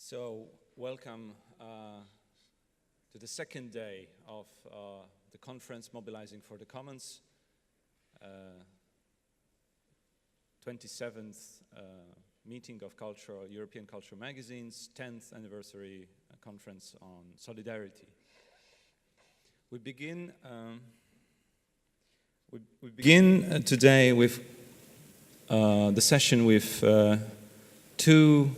So, welcome to the second day of the conference Mobilizing for the Commons, 27th meeting of European Cultural Magazine's 10th anniversary conference on solidarity. We begin today with the session with two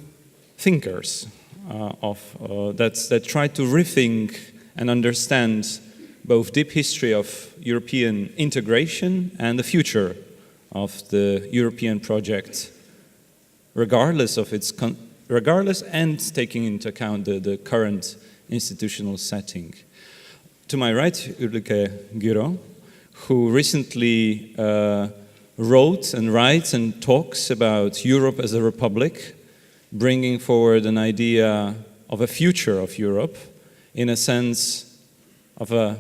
thinkers that try to rethink and understand both deep history of European integration and the future of the European project, regardless and taking into account the current institutional setting. To my right, Ulrike Guerot, who recently wrote and writes and talks about Europe as a republic, bringing forward an idea of a future of Europe in a sense of a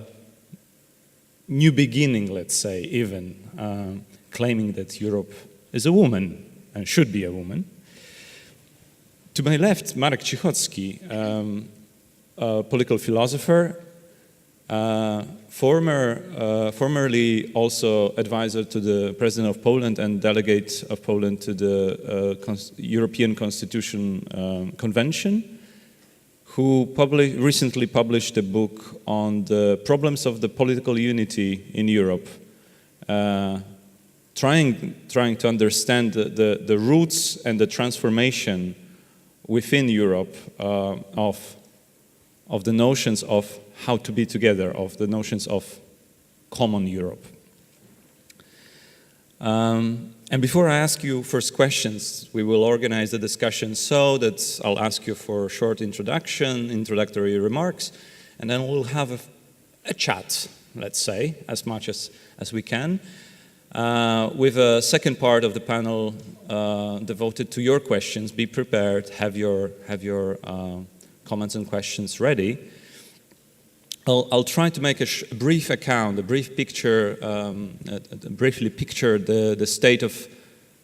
new beginning, let's say, even claiming that Europe is a woman and should be a woman. To my left, Marek Cichocki, a political philosopher, formerly also advisor to the President of Poland and delegate of Poland to the European Constitution Convention, who recently published a book on the problems of the political unity in Europe, trying to understand the roots and the transformation within Europe of the notions of how to be together, of the notions of common Europe. And before I ask you first questions, we will organize the discussion so that I'll ask you for a short introductory remarks, and then we'll have a chat, let's say, as much as we can, with a second part of the panel devoted to your questions. Be prepared, have your comments and questions ready. I'll try to make a brief account, a brief picture, briefly picture the state of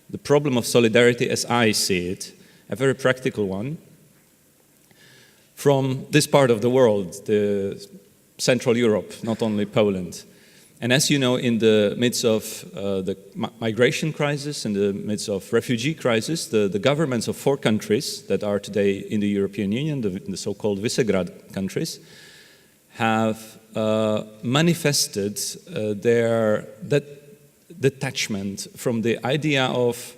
the problem of solidarity as I see it, a very practical one, from this part of the world, the Central Europe, not only Poland. And as you know, in the midst of the migration crisis, in the midst of refugee crisis, the governments of 4 countries that are today in the European Union, the so-called Visegrad countries, have manifested their detachment from the idea of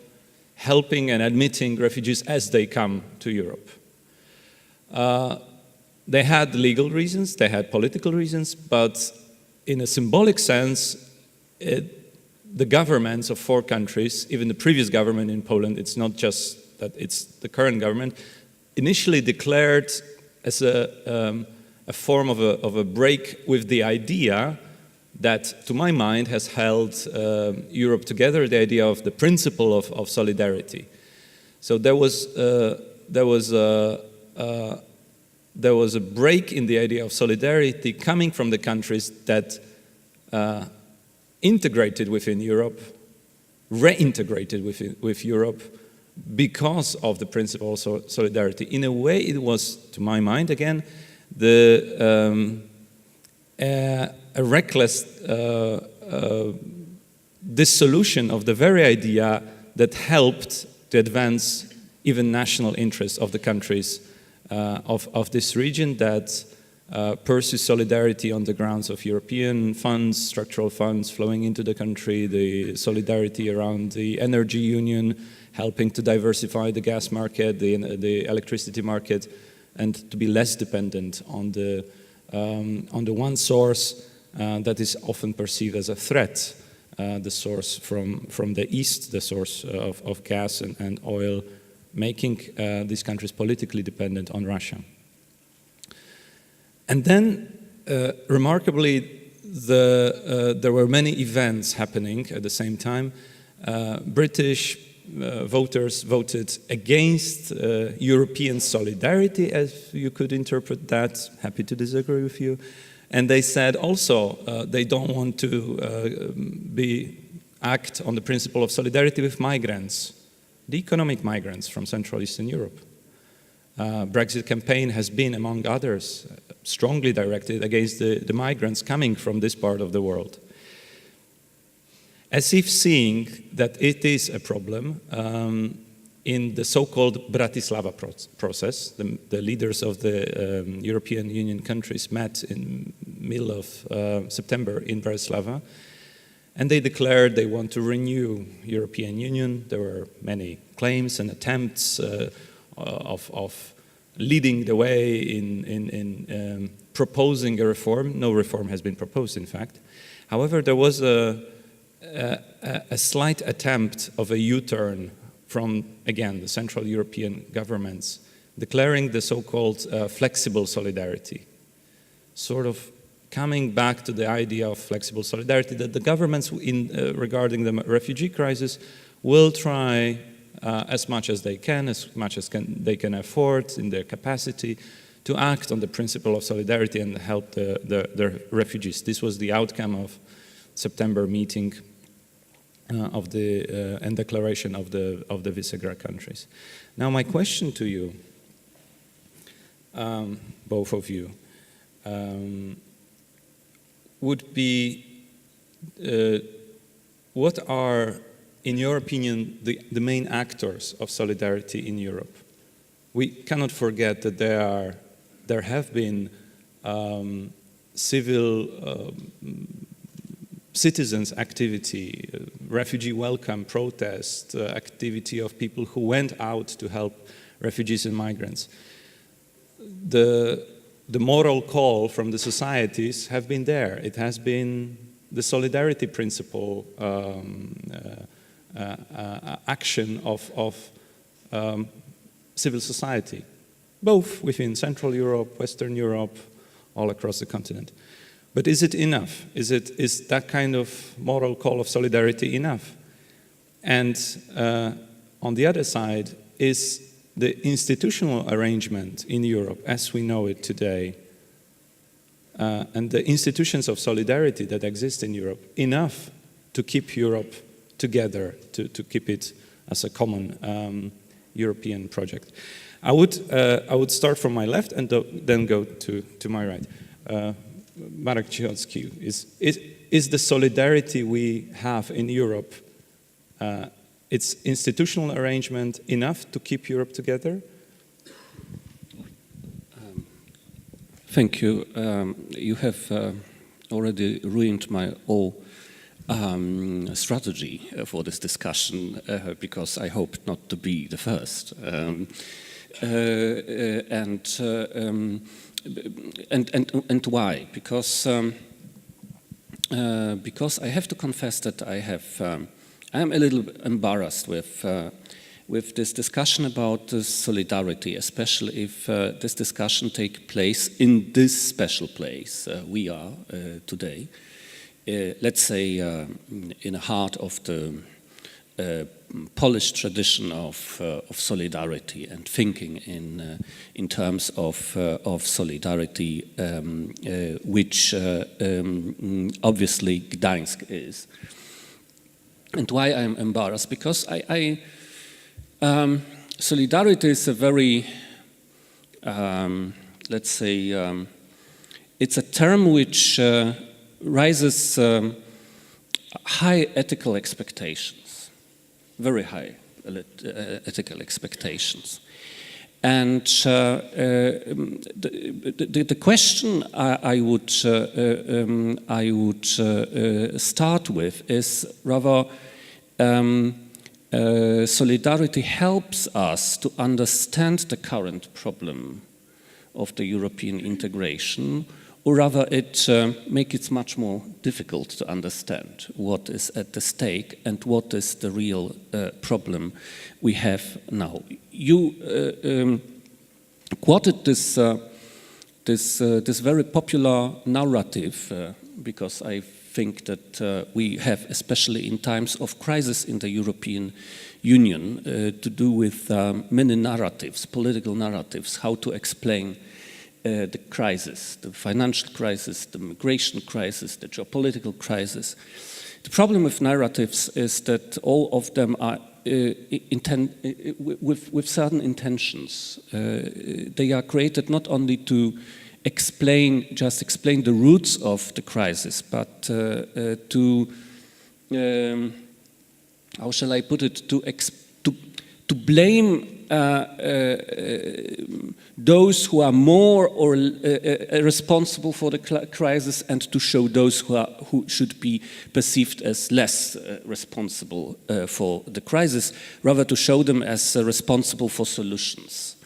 helping and admitting refugees as they come to Europe. They had legal reasons, they had political reasons, but in a symbolic sense, the governments of 4 countries, even the previous government in Poland, it's not just that it's the current government, initially declared as a form of a break with the idea that, to my mind, has held Europe together, the idea of the principle of solidarity. So there was a break in the idea of solidarity coming from the countries that integrated within Europe, reintegrated with Europe, because of the principle of solidarity. In a way, it was, to my mind, again, a reckless dissolution of the very idea that helped to advance even national interests of the countries of this region that pursue solidarity on the grounds of European funds, structural funds flowing into the country, the solidarity around the energy union, helping to diversify the gas market, the electricity market, and to be less dependent on the one source that is often perceived as a threat, the source from the east, the source of gas and oil, making these countries politically dependent on Russia. And then, remarkably, there were many events happening at the same time. British voters voted against European solidarity, as you could interpret that. Happy to disagree with you. And they said also they don't want to act on the principle of solidarity with migrants, the economic migrants from Central Eastern Europe. Brexit campaign has been, among others, strongly directed against the migrants coming from this part of the world. As if seeing that it is a problem, in the so-called Bratislava process, the leaders of the European Union countries met in middle of September in Bratislava, and they declared they want to renew European Union. There were many claims and attempts of leading the way in proposing a reform. No reform has been proposed, in fact. However, there was a slight attempt of a U-turn from, again, the Central European governments, declaring the so-called flexible solidarity, sort of coming back to the idea of flexible solidarity, that the governments regarding the refugee crisis will try as much as they can, as much as they can afford in their capacity, to act on the principle of solidarity and help the refugees. This was the outcome of September meeting of the and declaration of the Visegrad countries. Now, my question to you, both of you, would be: what are, in your opinion, the main actors of solidarity in Europe? We cannot forget that there have been citizens' activity, refugee welcome, protest, activity of people who went out to help refugees and migrants. The moral call from the societies have been there. It has been the solidarity principle action of civil society, both within Central Europe, Western Europe, all across the continent. But is it enough? Is that kind of moral call of solidarity enough? And on the other side, is the institutional arrangement in Europe, as we know it today, and the institutions of solidarity that exist in Europe, enough to keep Europe together, to keep it as a common European project? I would start from my left and then go to my right. Marek, Cichocki, is the solidarity we have in Europe, its institutional arrangement, enough to keep Europe together? Thank you. You have already ruined my whole strategy for this discussion, because I hoped not to be the first. And why? Because I have to confess that I am a little embarrassed with this discussion about solidarity, especially if this discussion takes place in this special place we are today. Let's say in the heart of the Polish tradition of solidarity and thinking in terms of solidarity, which obviously Gdańsk is. And why I'm embarrassed? Because solidarity is a very, let's say, it's a term which raises high ethical expectations. Very high ethical expectations. And the question I would start with is rather solidarity helps us to understand the current problem of the European integration, or rather it makes it much more difficult to understand what is at the stake and what is the real problem we have now. You quoted this very popular narrative, because I think that we have, especially in times of crisis in the European Union, to do with many narratives, political narratives, how to explain the crisis, the financial crisis, the migration crisis, the geopolitical crisis. The problem with narratives is that all of them are with certain intentions. They are created not only to explain the roots of the crisis, but to how shall I put it, to blame those who are more or responsible for the crisis, and to show those who should be perceived as less responsible for the crisis, rather to show them as responsible for solutions.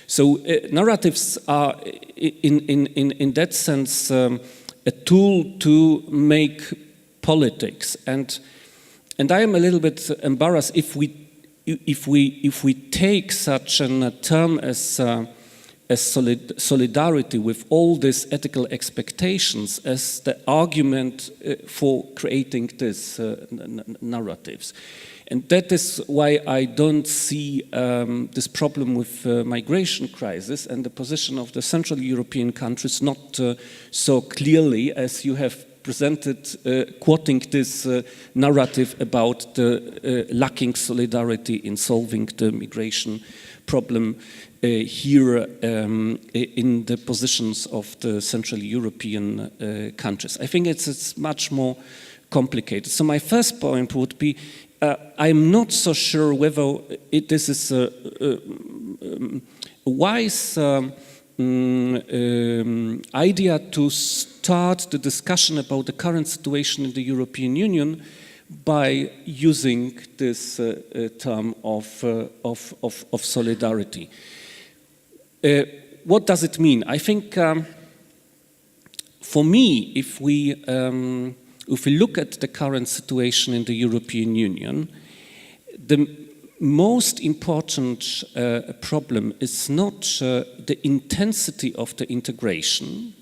So narratives are, in that sense, a tool to make politics, and I am a little bit embarrassed if we take such a term as solidarity with all these ethical expectations as the argument for creating these narratives. And that is why I don't see this problem with migration crisis and the position of the Central European countries not so clearly as you have presented, quoting this narrative about the lacking solidarity in solving the migration problem here in the positions of the Central European countries. I think it's much more complicated. So my first point would be, I'm not so sure whether this is a wise idea to start the discussion about the current situation in the European Union by using this term of solidarity. What does it mean? I think for me, if we look at the current situation in the European Union, the most important problem is not the intensity of the integration,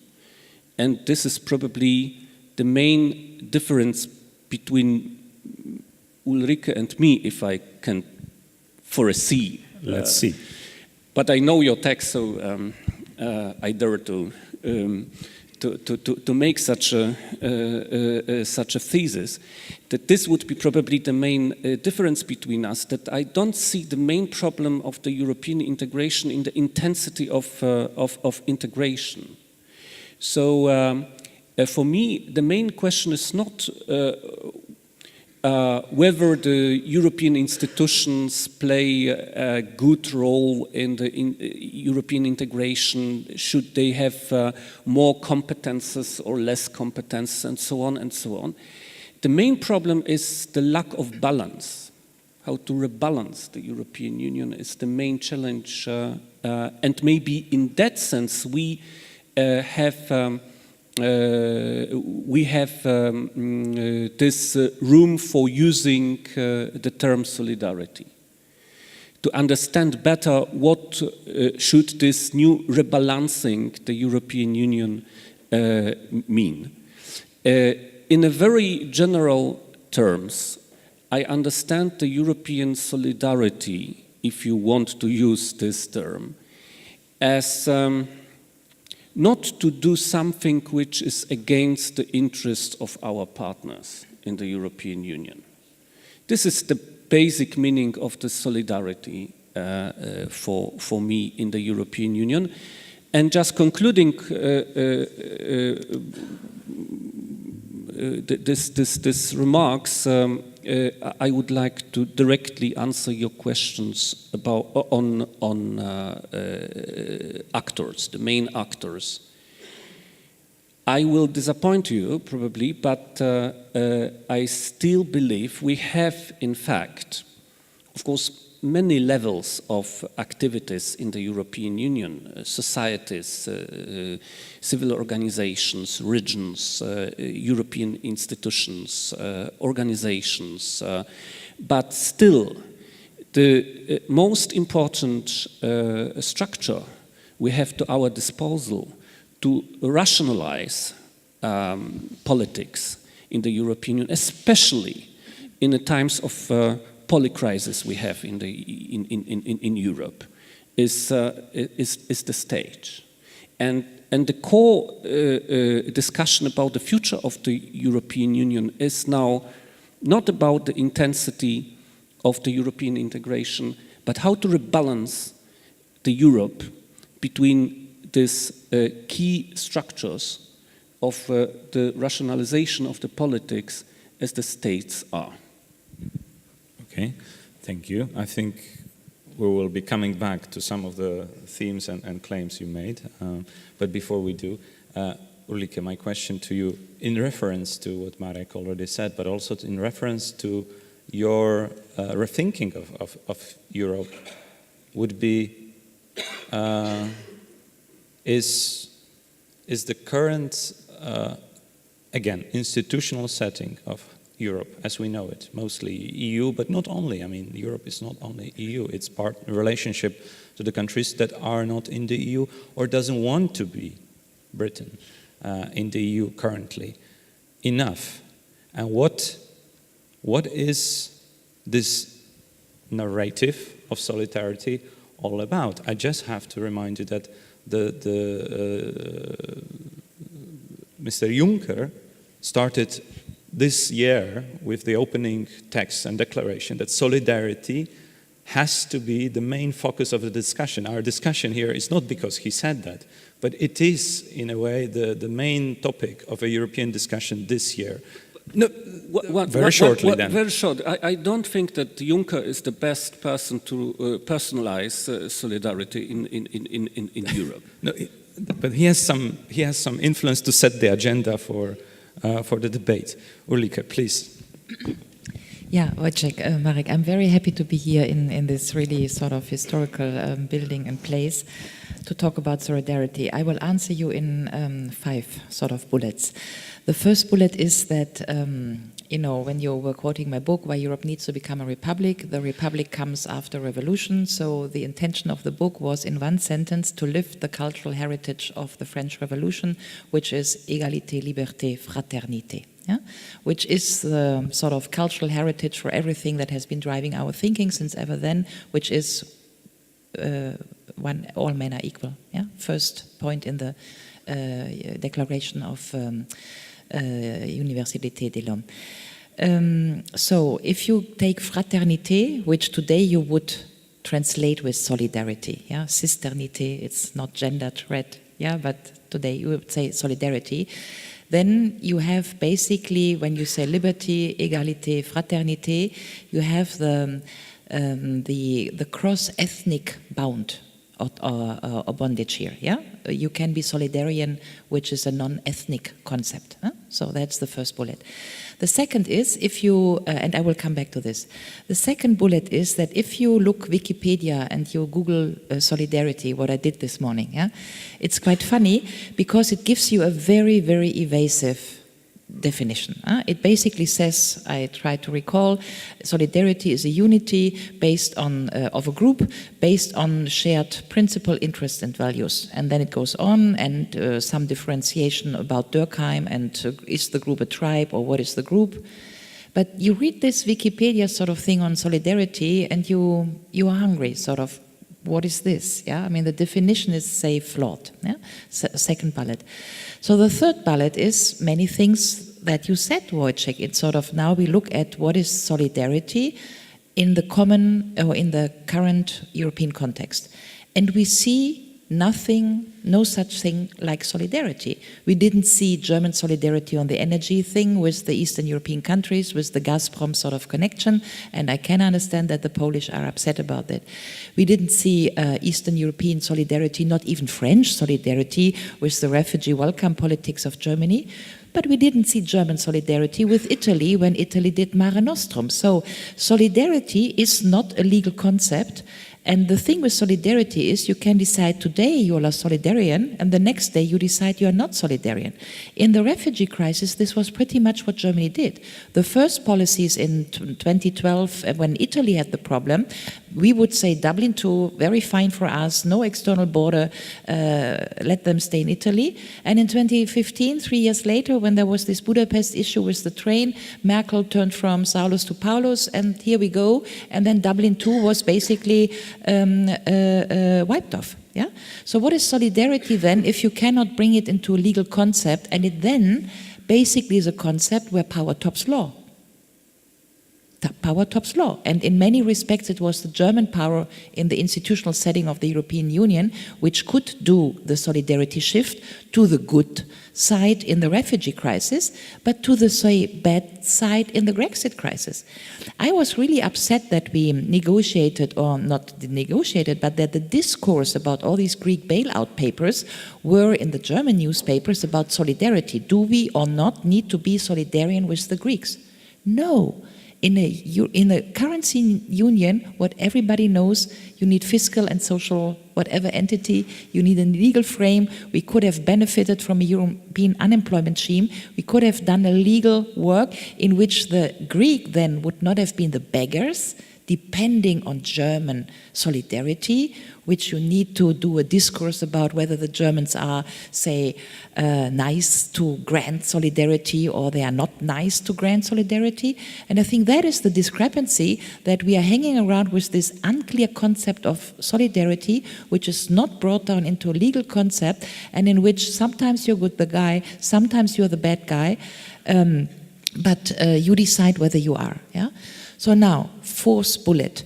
and this is probably the main difference between Ulrike and me, if I can foresee. Let's see. But I know your text, so I dare to make such a thesis, that this would be probably the main difference between us, that I don't see the main problem of the European integration in the intensity of integration. So for me, the main question is not whether the European institutions play a good role in the European integration, should they have more competences or less competences, and so on and so on. The main problem is the lack of balance. How to rebalance the European Union is the main challenge, and maybe in that sense we have this room for using the term solidarity, to understand better what should this new rebalancing the European Union mean. In a very general terms, I understand the European solidarity, if you want to use this term, as not to do something which is against the interests of our partners in the European Union. This is the basic meaning of the solidarity for me in the European Union. And just concluding this remarks, I would like to directly answer your questions about on actors, the main actors. I will disappoint you probably, but I still believe we have, in fact, of course, many levels of activities in the European Union, societies, civil organizations, regions, European institutions, organizations, but still the most important structure we have to our disposal to rationalize politics in the European Union, especially in the times of polycrisis we have in Europe, is the stage, and the core discussion about the future of the European Union is now not about the intensity of the European integration, but how to rebalance the Europe between these key structures of the rationalization of the politics as the states are. Okay, thank you. I think we will be coming back to some of the themes and claims you made. But before we do, Ulrike, my question to you, in reference to what Marek already said, but also in reference to your rethinking of Europe, would be, is the current, again, institutional setting of Europe as we know it, mostly EU, but not only. I mean, Europe is not only EU, it's part relationship to the countries that are not in the EU or doesn't want to be Britain in the EU currently. Enough. And what is this narrative of solidarity all about? I just have to remind you that Mr. Juncker started this year with the opening text and declaration that solidarity has to be the main focus of the discussion. Our discussion here is not because he said that, but it is, in a way, the main topic of a European discussion this year. No, very shortly then. Very short. I don't think that Juncker is the best person to personalize solidarity in Europe. No, but he has some influence to set the agenda for the debate. Ulrike, please. Yeah, Wojciech, Marek, I'm very happy to be here in this really sort of historical building and place to talk about solidarity. I will answer you in 5 sort of bullets. The first bullet is that, when you were quoting my book, Why Europe Needs to Become a Republic, the Republic comes after revolution. So the intention of the book was, in one sentence, to lift the cultural heritage of the French Revolution, which is égalité, liberté, fraternité. Yeah? Which is the sort of cultural heritage for everything that has been driving our thinking since ever then, which is all men are equal. Yeah? First point in the Declaration of Université de l'Homme. So if you take fraternité, which today you would translate with solidarity, yeah, sisternité, it's not gendered, right? Yeah, but today you would say solidarity. Then you have basically, when you say liberty, égalité, fraternité, you have the cross-ethnic bound or bondage here. Yeah, you can be solidarian, which is a non-ethnic concept. Huh? So that's the first bullet. The second is, if you, and I will come back to this, the second bullet is that if you look Wikipedia and you Google solidarity, what I did this morning, yeah, it's quite funny because it gives you a very, very evasive definition. It basically says, I try to recall, solidarity is a unity based on of a group based on shared principle, interests, and values. And then it goes on, and some differentiation about Durkheim and is the group a tribe or what is the group? But you read this Wikipedia sort of thing on solidarity, and you are hungry, sort of. What is this? Yeah, I mean the definition is, say, flawed. Yeah, second bullet. So the third bullet is many things that you said, Wojciech. It's sort of now we look at what is solidarity in the common or in the current European context, and we see nothing, no such thing like solidarity. We didn't see German solidarity on the energy thing with the Eastern European countries, with the Gazprom sort of connection, and I can understand that the Polish are upset about that. We didn't see Eastern European solidarity, not even French solidarity, with the refugee welcome politics of Germany. But we didn't see German solidarity with Italy when Italy did Mare Nostrum. So solidarity is not a legal concept. And the thing with solidarity is you can decide today you are solidarian and the next day you decide you are not solidarian. In the refugee crisis, this was pretty much what Germany did. The first policies in 2012, when Italy had the problem, we would say Dublin II, very fine for us, no external border, let them stay in Italy. And in 2015, 3 years later, when there was this Budapest issue with the train, Merkel turned from Saulus to Paulus, and here we go. And then Dublin II was basically wiped off. Yeah. So what is solidarity then if you cannot bring it into a legal concept, and it then basically is a concept where power tops law? power tops law. And in many respects, it was the German power in the institutional setting of the European Union which could do the solidarity shift to the good side in the refugee crisis, but to the, say, bad side in the Brexit crisis. I was really upset that we negotiated, or not negotiated, but that the discourse about all these Greek bailout papers were in the German newspapers about solidarity. Do we or not need to be solidarian with the Greeks? No. In a currency union, what everybody knows, you need fiscal and social whatever entity, you need a legal frame. We could have benefited from a European unemployment scheme. We could have done a legal work in which the Greek then would not have been the beggars, depending on German solidarity, which you need to do a discourse about whether the Germans are, say, nice to grant solidarity or they are not nice to grant solidarity. And I think that is the discrepancy, that we are hanging around with this unclear concept of solidarity, which is not brought down into a legal concept, and in which sometimes you're good the guy, sometimes you're the bad guy, but you decide whether you are. Yeah? So now, fourth bullet,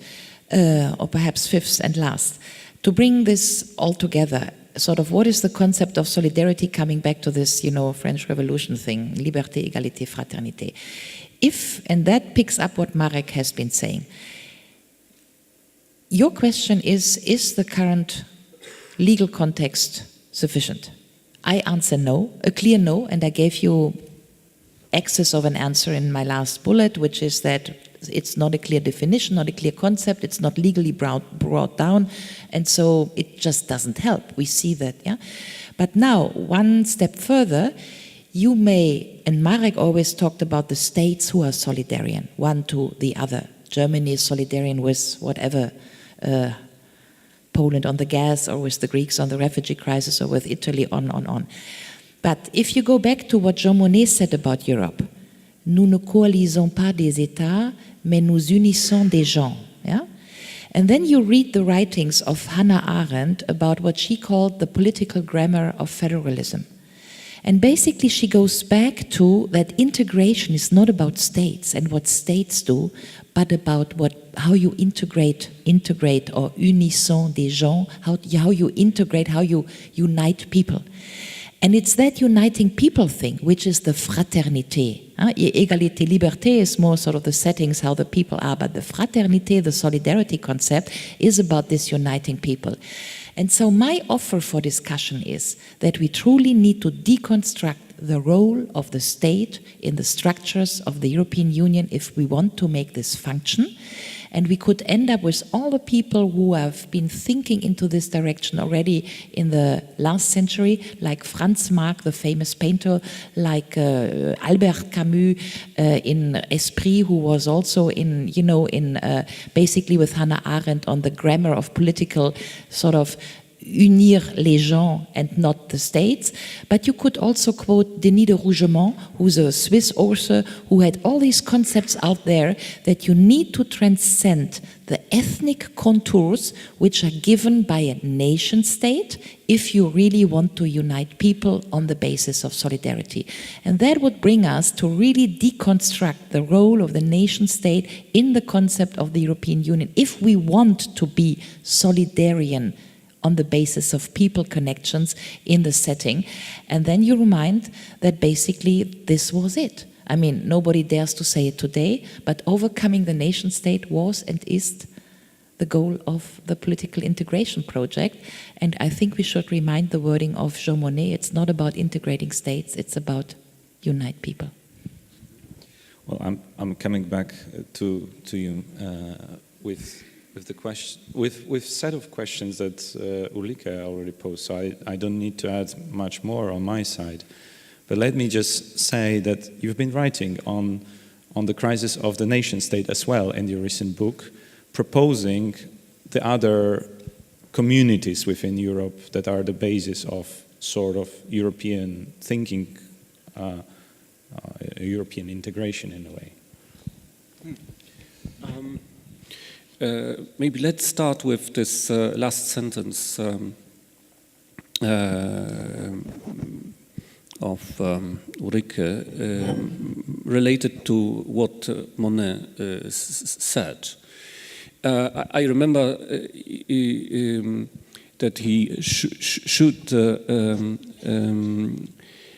or perhaps fifth and last, to bring this all together, sort of what is the concept of solidarity, coming back to this, French Revolution thing, liberté, égalité, fraternité. If, and that picks up what Marek has been saying, your question is the current legal context sufficient? I answer no, a clear no, and I gave you excess of an answer in my last bullet, which is that it's not a clear definition, not a clear concept, it's not legally brought down, and so it just doesn't help. We see that, yeah? But now, one step further, you may, and Marek always talked about the states who are solidarian, one to the other. Germany is solidarian with whatever, Poland on the gas, or with the Greeks on the refugee crisis, or with Italy, on. But if you go back to what Jean Monnet said about Europe, nous ne coalisons pas des États, mais nous unissons des gens. Yeah? And then you read the writings of Hannah Arendt about what she called the political grammar of federalism. And basically she goes back to that integration is not about states and what states do, but about how you integrate or unissons des gens, how you integrate, how you unite people. And it's that uniting people thing, which is the fraternité. Égalité, liberté is more sort of the settings, how the people are, but the fraternité, the solidarity concept, is about this uniting people. And so my offer for discussion is that we truly need to deconstruct the role of the state in the structures of the European Union if we want to make this function. And we could end up with all the people who have been thinking into this direction already in the last century, like Franz Marc, the famous painter, like Albert Camus in Esprit, who was also basically with Hannah Arendt on the grammar of political sort of unir les gens and not the states. But you could also quote Denis de Rougemont, who's a Swiss author who had all these concepts out there that you need to transcend the ethnic contours which are given by a nation state if you really want to unite people on the basis of solidarity. And that would bring us to really deconstruct the role of the nation state in the concept of the European Union if we want to be solidarian on the basis of people connections in the setting. And then you remind that basically this was it. I mean, nobody dares to say it today, but overcoming the nation state was and is the goal of the political integration project. And I think we should remind the wording of Jean Monnet, it's not about integrating states, it's about unite people. Well, I'm coming back to you with the question, with set of questions that Ulrike already posed, so I don't need to add much more on my side. But let me just say that you've been writing on the crisis of the nation state as well in your recent book, proposing the other communities within Europe that are the basis of sort of European thinking, European integration in a way. Maybe let's start with this last sentence of Ulrike. related to what Monet said. I remember that he should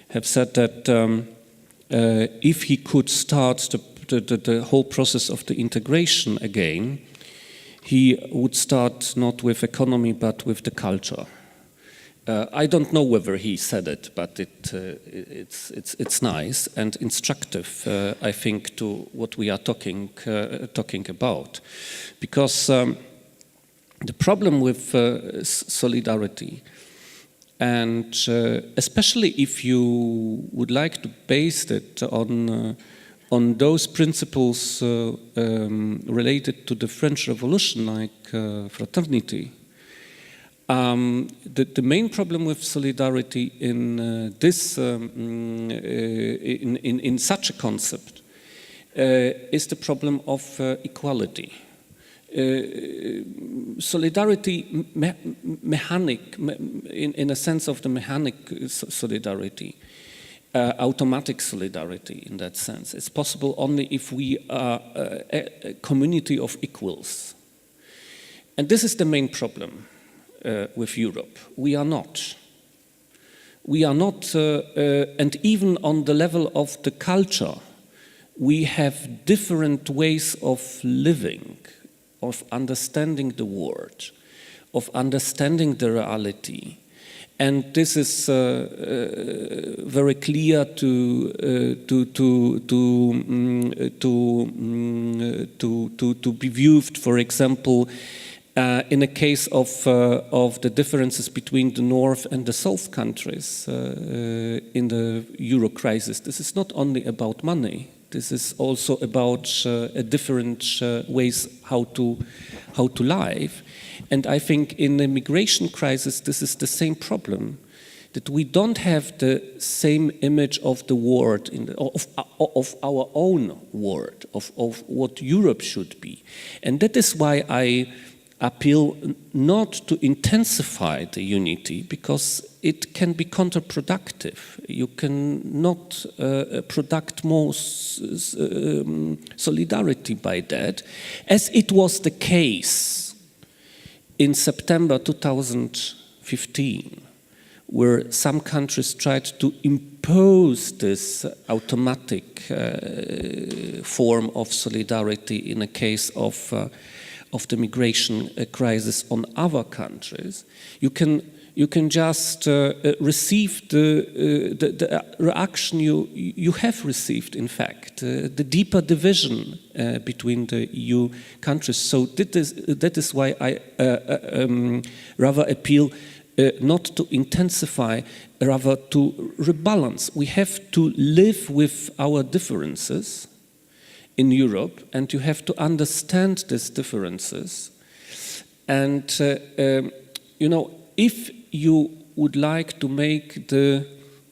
have said that if he could start the whole process of the integration again, he would start not with economy but with the culture. I don't know whether he said it, but it's nice and instructive, I think, to what we are talking about, because the problem with solidarity, and especially if you would like to base it on those principles related to the French Revolution, like fraternity. The main problem with solidarity in in such a concept is the problem of equality. Solidarity, in a sense of the mechanic solidarity, automatic solidarity in that sense, is possible only if we are a community of equals. And this is the main problem with Europe. We are not. We are not, and even on the level of the culture, we have different ways of living, of understanding the world, of understanding the reality. And this is very clear to be viewed, for example, in a case of the differences between the North and the South countries in the Euro crisis. This is not only about money. This is also about different ways how to live. And I think in the migration crisis, this is the same problem, that we don't have the same image of the world, of our own world, of what Europe should be. And that is why I appeal not to intensify the unity, because it can be counterproductive. You cannot product more solidarity by that, as it was the case in September 2015, where some countries tried to impose this automatic form of solidarity in a case of the migration crisis on other countries. You can just receive the reaction you have received, in fact, the deeper division between the EU countries. So that is why I rather appeal not to intensify, rather to rebalance. We have to live with our differences in Europe, and you have to understand these differences. And, if you would like to make the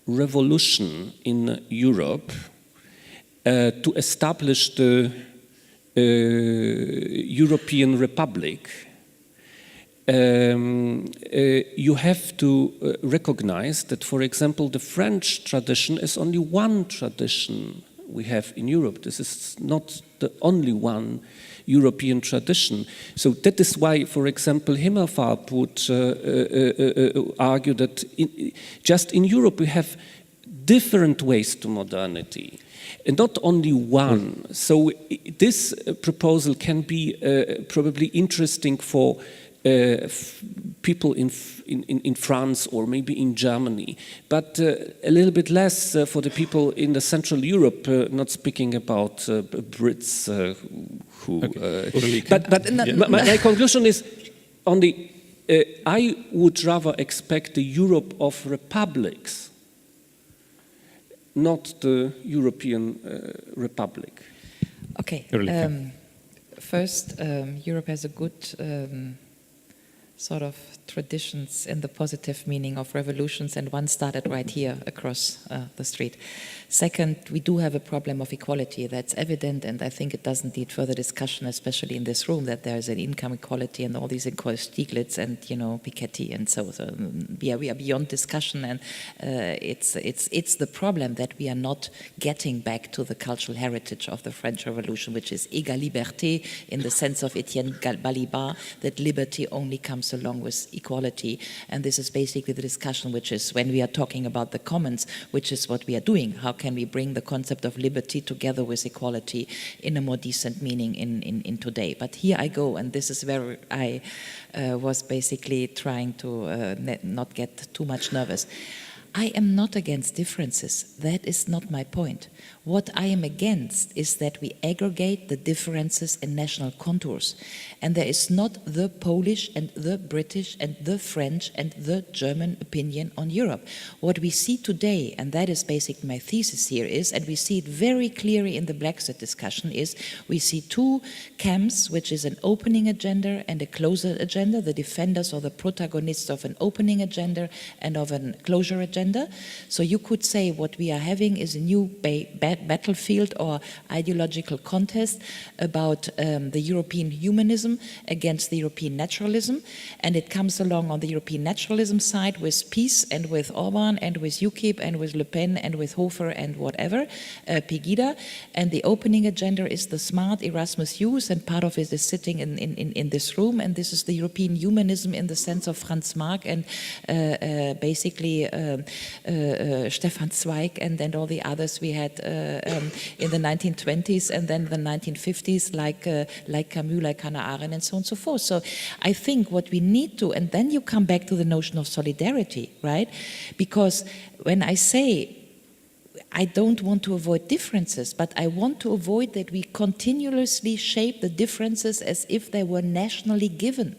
revolution in Europe to establish the European Republic, you have to recognize that, for example, the French tradition is only one tradition we have in Europe. This is not the only one European tradition. So that is why, for example, Himmelfarb would argue that just in Europe we have different ways to modernity, and not only one. So this proposal can be probably interesting for people in France or maybe in Germany, but a little bit less for the people in the Central Europe, not speaking about Brits who... Okay. But my conclusion is, I would rather expect the Europe of republics, not the European Republic. Okay. First, Europe has a good sort of traditions in the positive meaning of revolutions, and one started right here across the street. Second, we do have a problem of equality that's evident, and I think it doesn't need further discussion, especially in this room, that there is an income equality and all these Stiglitz and Piketty, and so we are beyond discussion, and it's the problem that we are not getting back to the cultural heritage of the French Revolution, which is égalité in the sense of Etienne Balibar, that liberty only comes along with equality, and this is basically the discussion, which is when we are talking about the commons, which is what we are doing. How can we bring the concept of liberty together with equality in a more decent meaning in today? But here I go, and this is where I was basically trying to not get too much nervous. I am not against differences. That is not my point. What I am against is that we aggregate the differences in national contours. And there is not the Polish and the British and the French and the German opinion on Europe. What we see today, and that is basically my thesis here, is, and we see it very clearly in the Brexit discussion, is we see two camps, which is an opening agenda and a closure agenda, the defenders or the protagonists of an opening agenda and of a closure agenda. So you could say what we are having is a new battlefield or ideological contest about the European humanism against the European naturalism, and it comes along on the European naturalism side with PiS and with Orban and with UKIP and with Le Pen and with Hofer and whatever, Pegida, and the opening agenda is the smart Erasmus youth, and part of it is sitting in this room, and this is the European humanism in the sense of Franz Marc and basically Stefan Zweig and all the others we had in the 1920s and then the 1950s, like Camus, like Hannah Arendt, and so on and so forth. So I think what we need to, and then you come back to the notion of solidarity, right? Because when I say I don't want to avoid differences, but I want to avoid that we continuously shape the differences as if they were nationally given.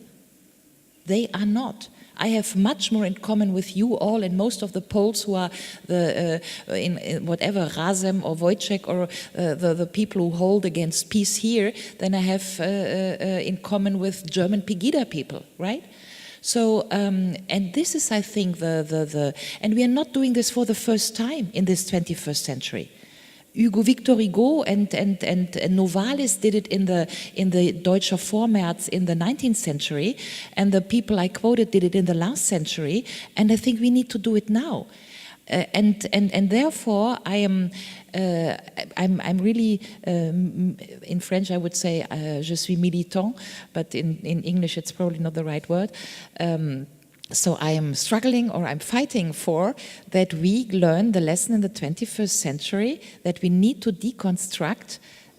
They are not. I have much more in common with you all and most of the Poles who are in whatever Razem or Wojciech or the people who hold against peace here than I have in common with German Pegida people, right? So, and this is, I think, and we are not doing this for the first time in this 21st century. Victor Hugo and Novalis did it in the Deutscher Vormärz in the 19th century, and the people I quoted did it in the last century, and I think we need to do it now. And therefore I'm really in French I would say je suis militant, but in English it's probably not the right word. So I am struggling, or I'm fighting for, that we learn the lesson in the 21st century that we need to deconstruct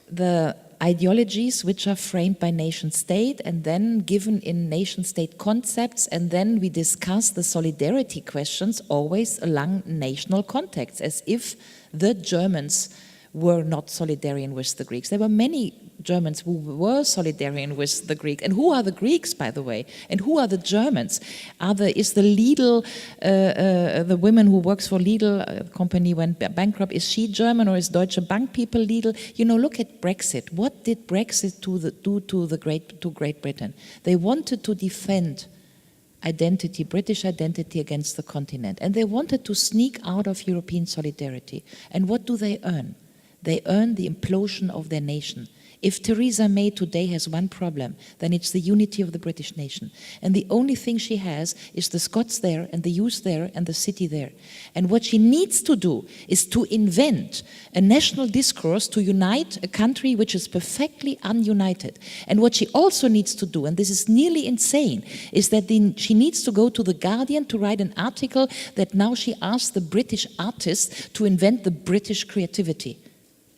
the ideologies which are framed by nation state and then given in nation state concepts, and then we discuss the solidarity questions always along national contexts, as if the Germans were not solidarian with the Greeks. There were many Germans who were solidarian with the Greeks. And who are the Greeks, by the way? And who are the Germans? Is the Lidl, the woman who works for Lidl company went bankrupt, is she German, or is Deutsche Bank people Lidl? You know, look at Brexit. What did Brexit do to Great Britain? They wanted to defend identity, British identity against the continent. And they wanted to sneak out of European solidarity. And what do they earn? They earn the implosion of their nation. If Theresa May today has one problem, then it's the unity of the British nation. And the only thing she has is the Scots there and the youth there and the city there. And what she needs to do is to invent a national discourse to unite a country which is perfectly ununited. And what she also needs to do, and this is nearly insane, is that she needs to go to The Guardian to write an article that now she asks the British artists to invent the British creativity.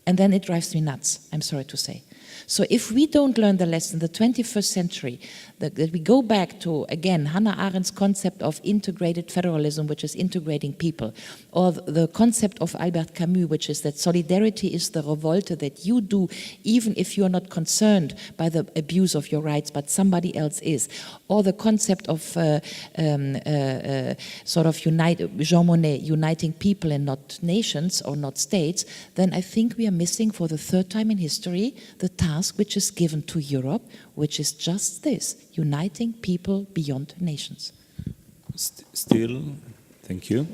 And then it drives me nuts, I'm sorry to say. So if we don't learn the lesson, the 21st century, that we go back to, again, Hannah Arendt's concept of integrated federalism, which is integrating people, or the concept of Albert Camus, which is that solidarity is the revolte that you do even if you're not concerned by the abuse of your rights, but somebody else is, or the concept of sort of Jean Monnet, uniting people and not nations or not states, then I think we are missing for the third time in history the task which is given to Europe, which is just this, uniting people beyond nations. Still, thank you.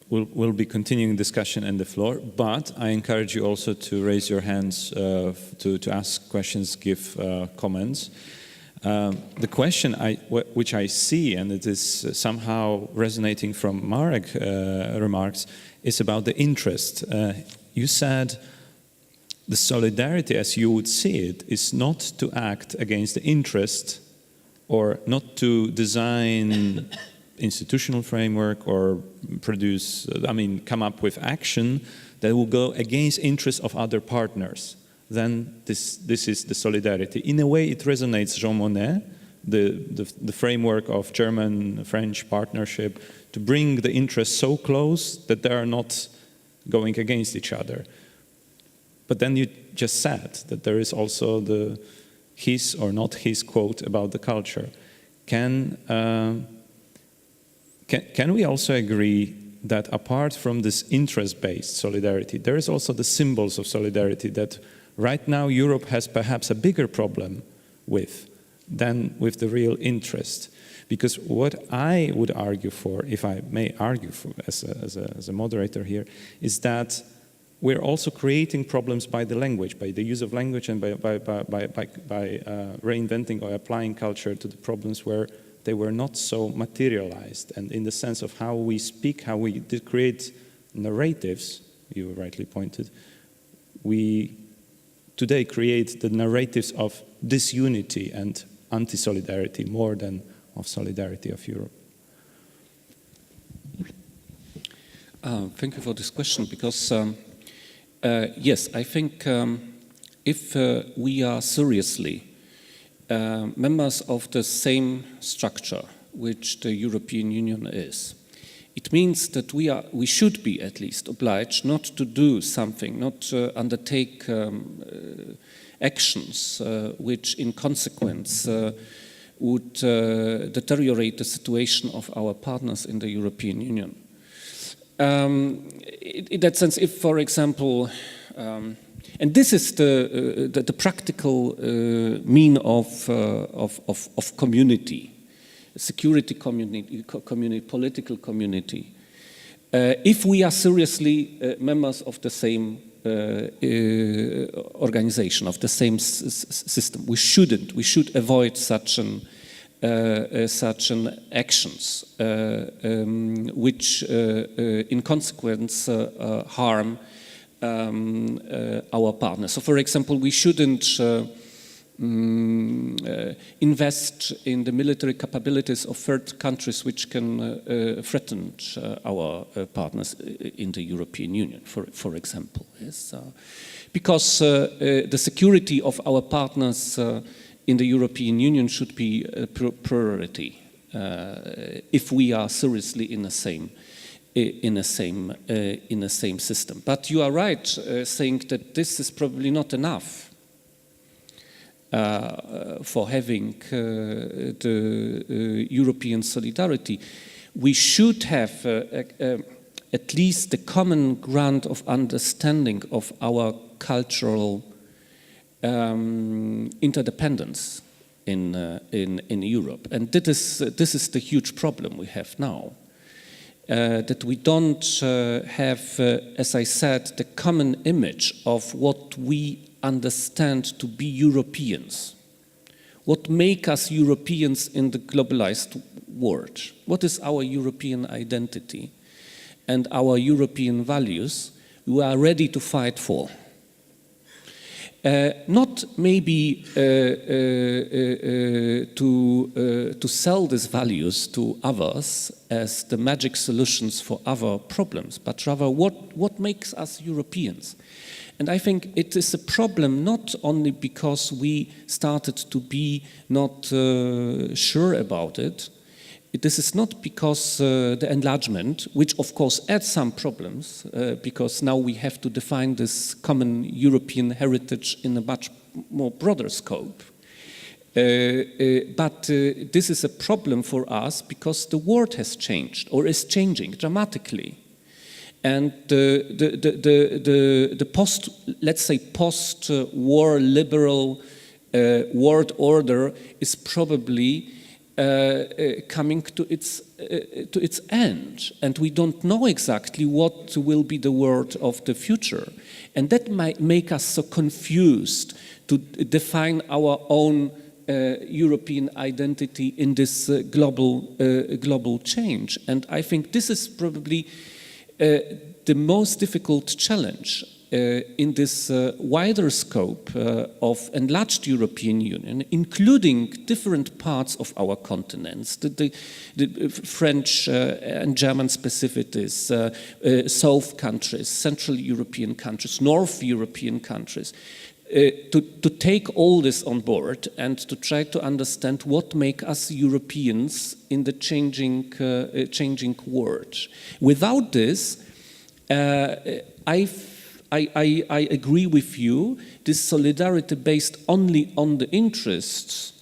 We'll be continuing discussion on the floor, but I encourage you also to raise your hands to ask questions, give comments. The question which I see, and it is somehow resonating from Marek remarks, is about the interest. You said the solidarity, as you would see it, is not to act against the interest or not to design institutional framework or come up with action that will go against interests of other partners. Then this is the solidarity. In a way, it resonates Jean Monnet, the framework of German-French partnership, to bring the interests so close that they are not going against each other. But then you just said that there is also his or not his quote about the culture. Can we also agree that apart from this interest-based solidarity, there is also the symbols of solidarity that right now Europe has perhaps a bigger problem with than with the real interest? Because what I would argue for, if I may argue for as a moderator here, is that we're also creating problems by the language, by the use of language, and by reinventing or applying culture to the problems where they were not so materialized. And in the sense of how we speak, how we create narratives, you rightly pointed, we today create the narratives of disunity and anti-solidarity more than of solidarity of Europe. Thank you for this question, because yes, I think if we are seriously members of the same structure which the European Union is, it means that we should be at least obliged not to do something, not to undertake actions which in consequence would deteriorate the situation of our partners in the European Union. In that sense, if, for example, and this is the practical mean of community, security community, political community. If we are seriously members of the same organization, of the same system, we should avoid such an actions which in consequence harm our partners. So, for example, we shouldn't invest in the military capabilities of third countries which can threaten our partners in the European Union, for example. Yes, because the security of our partners in the European Union should be a priority if we are seriously in the same system. But you are right saying that this is probably not enough for having the European solidarity. We should have at least the common ground of understanding of our cultural interdependence in Europe, and this is the huge problem we have now. That we don't have, as I said, the common image of what we understand to be Europeans. What make us Europeans in the globalized world? What is our European identity and our European values we are ready to fight for? Not maybe to sell these values to others as the magic solutions for other problems, but rather what makes us Europeans. And I think it is a problem not only because we started to be not sure about it. This is not because the enlargement, which of course adds some problems, because now we have to define this common European heritage in a much more broader scope. But this is a problem for us because the world has changed or is changing dramatically. And the post-war liberal world order is probably coming to its end, and we don't know exactly what will be the world of the future, and that might make us so confused to define our own European identity in this global change. And I think this is probably the most difficult challenge in this wider scope of enlarged European Union, including different parts of our continents, the French and German specificities, South countries, Central European countries, North European countries, to take all this on board and to try to understand what makes us Europeans in the changing world. Without this, I agree with you, this solidarity based only on the interests,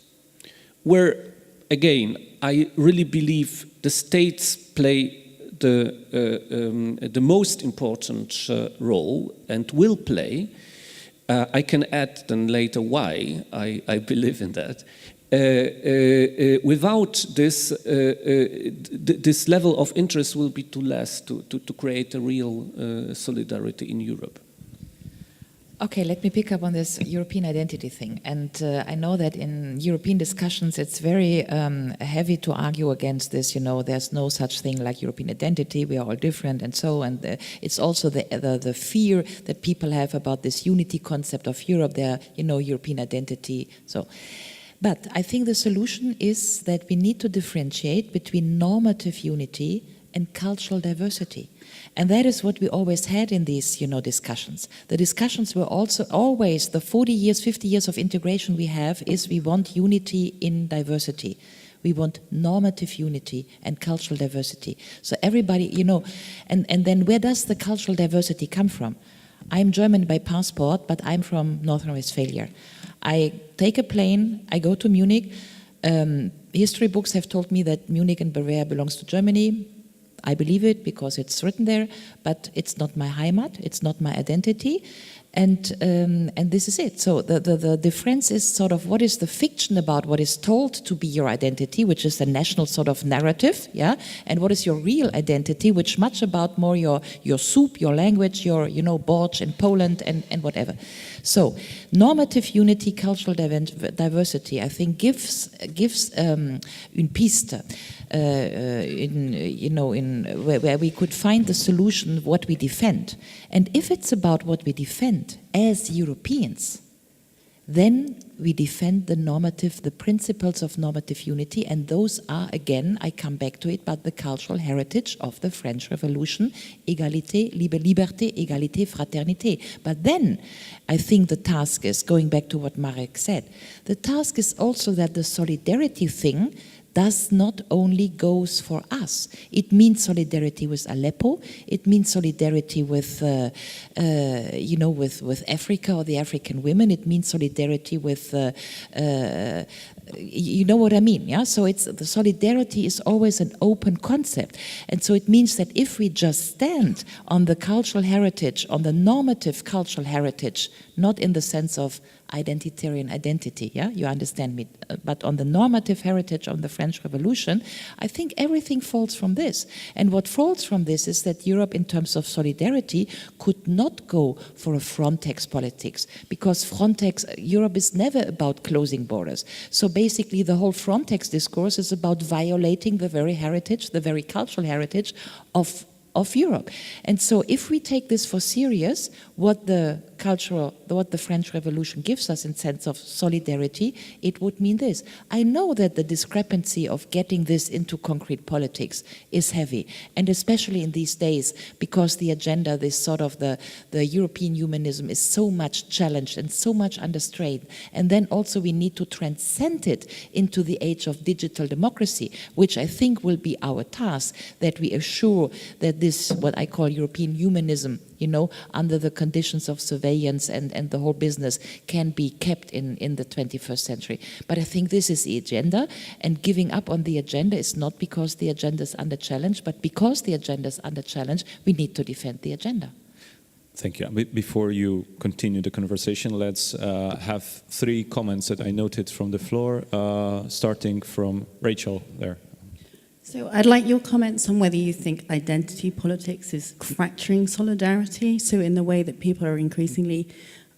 where, again, I really believe the states play the most important role and will play. I can add then later why I believe in that. Without this, this level of interest will be too less to create a real solidarity in Europe. Okay, let me pick up on this European identity thing. And I know that in European discussions, it's very heavy to argue against this. You know, there's no such thing like European identity. We are all different, and so. And it's also the fear that people have about this unity concept of Europe. Their, European identity. So. But I think the solution is that we need to differentiate between normative unity and cultural diversity. And that is what we always had in these, discussions. The discussions were also always, the 40 years, 50 years of integration we have is we want unity in diversity. We want normative unity and cultural diversity. So everybody, and then where does the cultural diversity come from? I'm German by passport, but I'm from North Rhine-Westphalia. I take a plane, I go to Munich. History books have told me that Munich and Bavaria belongs to Germany. I believe it because it's written there, but it's not my Heimat, it's not my identity, and this is it. So the difference is sort of what is the fiction about what is told to be your identity, which is the national sort of narrative, yeah, and what is your real identity, which much about more your soup, your language, your Borch in Poland and whatever. So normative unity, cultural diversity, I think gives une piste. Where we could find the solution, what we defend. And if it's about what we defend as Europeans, then we defend the principles of normative unity, and those are, again, I come back to it, but the cultural heritage of the French Revolution, égalité, liberté, égalité, fraternité. But then, I think the task is, going back to what Marek said, the task is also that the solidarity thing does not only goes for us. It means solidarity with Aleppo. It means solidarity with, with Africa or the African women. It means solidarity with, you know what I mean, yeah? So the solidarity is always an open concept. And so it means that if we just stand on the cultural heritage, on the normative cultural heritage, not in the sense of identitarian identity, yeah, you understand me, but on the normative heritage of the French Revolution, I think everything falls from this. And what falls from this is that Europe, in terms of solidarity, could not go for a Frontex politics, because Europe is never about closing borders. So basically the whole Frontex discourse is about violating the very heritage, the very cultural heritage of Europe. And so if we take this for serious, what the French Revolution gives us in sense of solidarity, it would mean this. I know that the discrepancy of getting this into concrete politics is heavy, and especially in these days, because the agenda, this sort of the European humanism is so much challenged and so much under strain. And then also we need to transcend it into the age of digital democracy, which I think will be our task, that we assure that this, what I call European humanism, under the conditions of surveillance and the whole business can be kept in the 21st century. But I think this is the agenda, and giving up on the agenda is not because the agenda is under challenge, but because the agenda is under challenge, we need to defend the agenda. Thank you. Before you continue the conversation, let's have 3 comments that I noted from the floor, starting from Rachel there. So I'd like your comments on whether you think identity politics is fracturing solidarity, so in the way that people are increasingly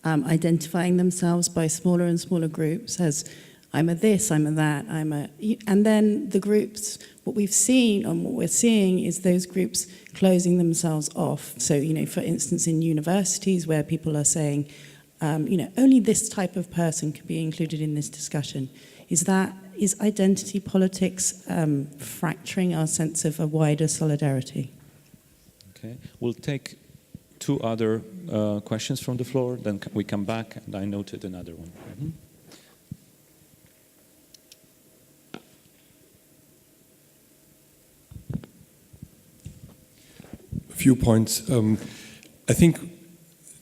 identifying themselves by smaller and smaller groups as I'm a this, I'm a that, and then the groups, what we've seen and what we're seeing is those groups closing themselves off. So, for instance, in universities where people are saying, only this type of person can be included in this discussion. Is identity politics fracturing our sense of a wider solidarity? Okay, we'll take 2 other questions from the floor, then we come back, and I noted another one. Mm-hmm. Few points. I think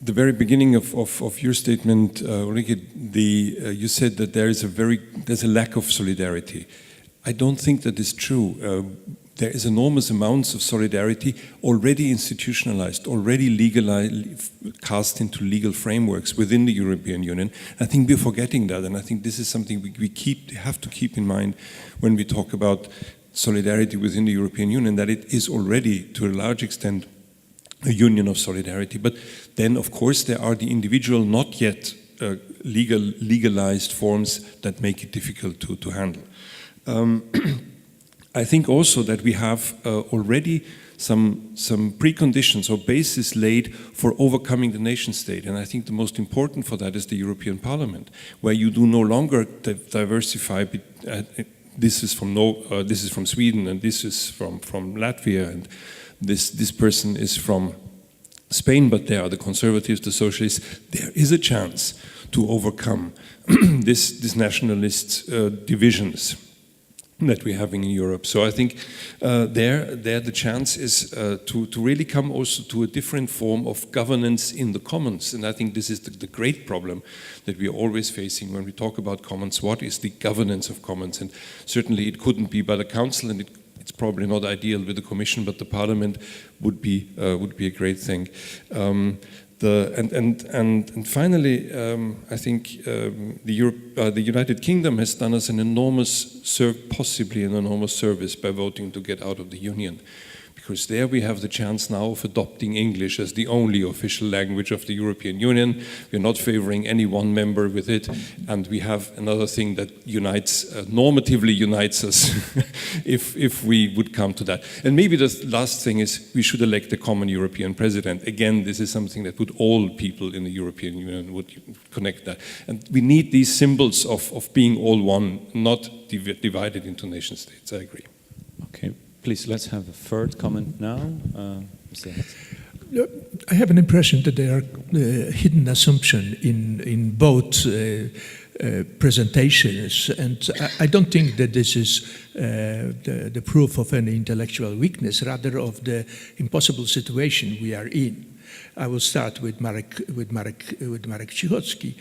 the very beginning of your statement, Ulrike, you said that there's a lack of solidarity. I don't think that is true. There is enormous amounts of solidarity already institutionalized, already legalized, cast into legal frameworks within the European Union. I think we're forgetting that, and I think this is something we have to keep in mind when we talk about solidarity within the European Union, that it is already, to a large extent, a union of solidarity. But then, of course, there are the individual, not yet legalized forms that make it difficult to handle. I think also that we have already some preconditions or basis laid for overcoming the nation state, and I think the most important for that is the European Parliament, where you do no longer diversify. This is from Sweden, and this is from Latvia, and this person is from Spain, but they are the conservatives, the socialists. There is a chance to overcome these nationalist divisions that we're having in Europe. So I think there the chance is to really come also to a different form of governance in the commons. And I think this is the great problem that we are always facing when we talk about commons. What is the governance of commons? And certainly it couldn't be by the council, and it's probably not ideal with the Commission, but the Parliament would be a great thing. And finally, I think the United Kingdom has done us possibly an enormous service by voting to get out of the Union. Because there we have the chance now of adopting English as the only official language of the European Union. We're not favoring any one member with it, and we have another thing that normatively unites us, if we would come to that. And maybe the last thing is we should elect a common European president. Again, this is something that all people in the European Union would connect that. And we need these symbols of being all one, not divided into nation states. I agree. Okay. Please, let's have a third comment now. I have an impression that there are hidden assumptions in both presentations, and I don't think that this is the proof of any intellectual weakness, rather of the impossible situation we are in. I will start with Marek Cichocki.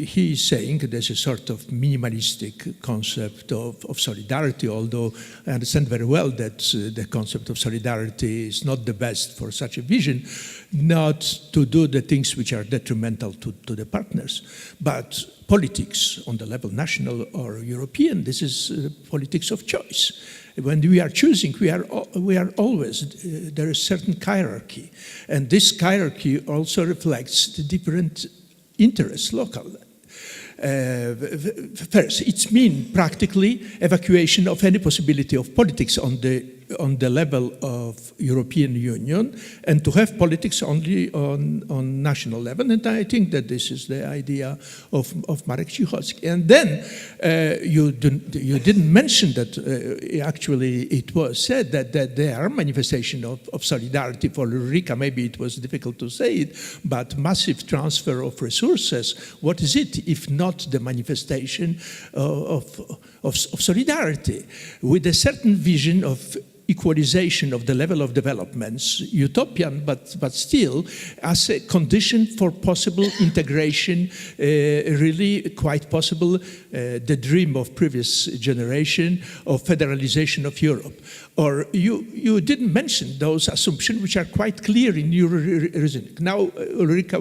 He is saying there's a sort of minimalistic concept of solidarity, although I understand very well that the concept of solidarity is not the best for such a vision, not to do the things which are detrimental to the partners. But politics on the level national or European, this is politics of choice. When we are choosing, we are always, there is certain hierarchy. And this hierarchy also reflects the different interests local. First, it means practically evacuation of any possibility of politics on the level of European Union, and to have politics only on national level. And I think that this is the idea of Marek Cichocki. And then you didn't mention that actually it was said that there are manifestations of solidarity for Ulrike. Maybe it was difficult to say it, but massive transfer of resources. What is it if not the manifestation of solidarity with a certain vision of equalization of the level of developments, utopian, but still as a condition for possible integration, really quite possible, the dream of previous generation of federalization of Europe. Or you didn't mention those assumptions which are quite clear in your reasoning. Now, Ulrike,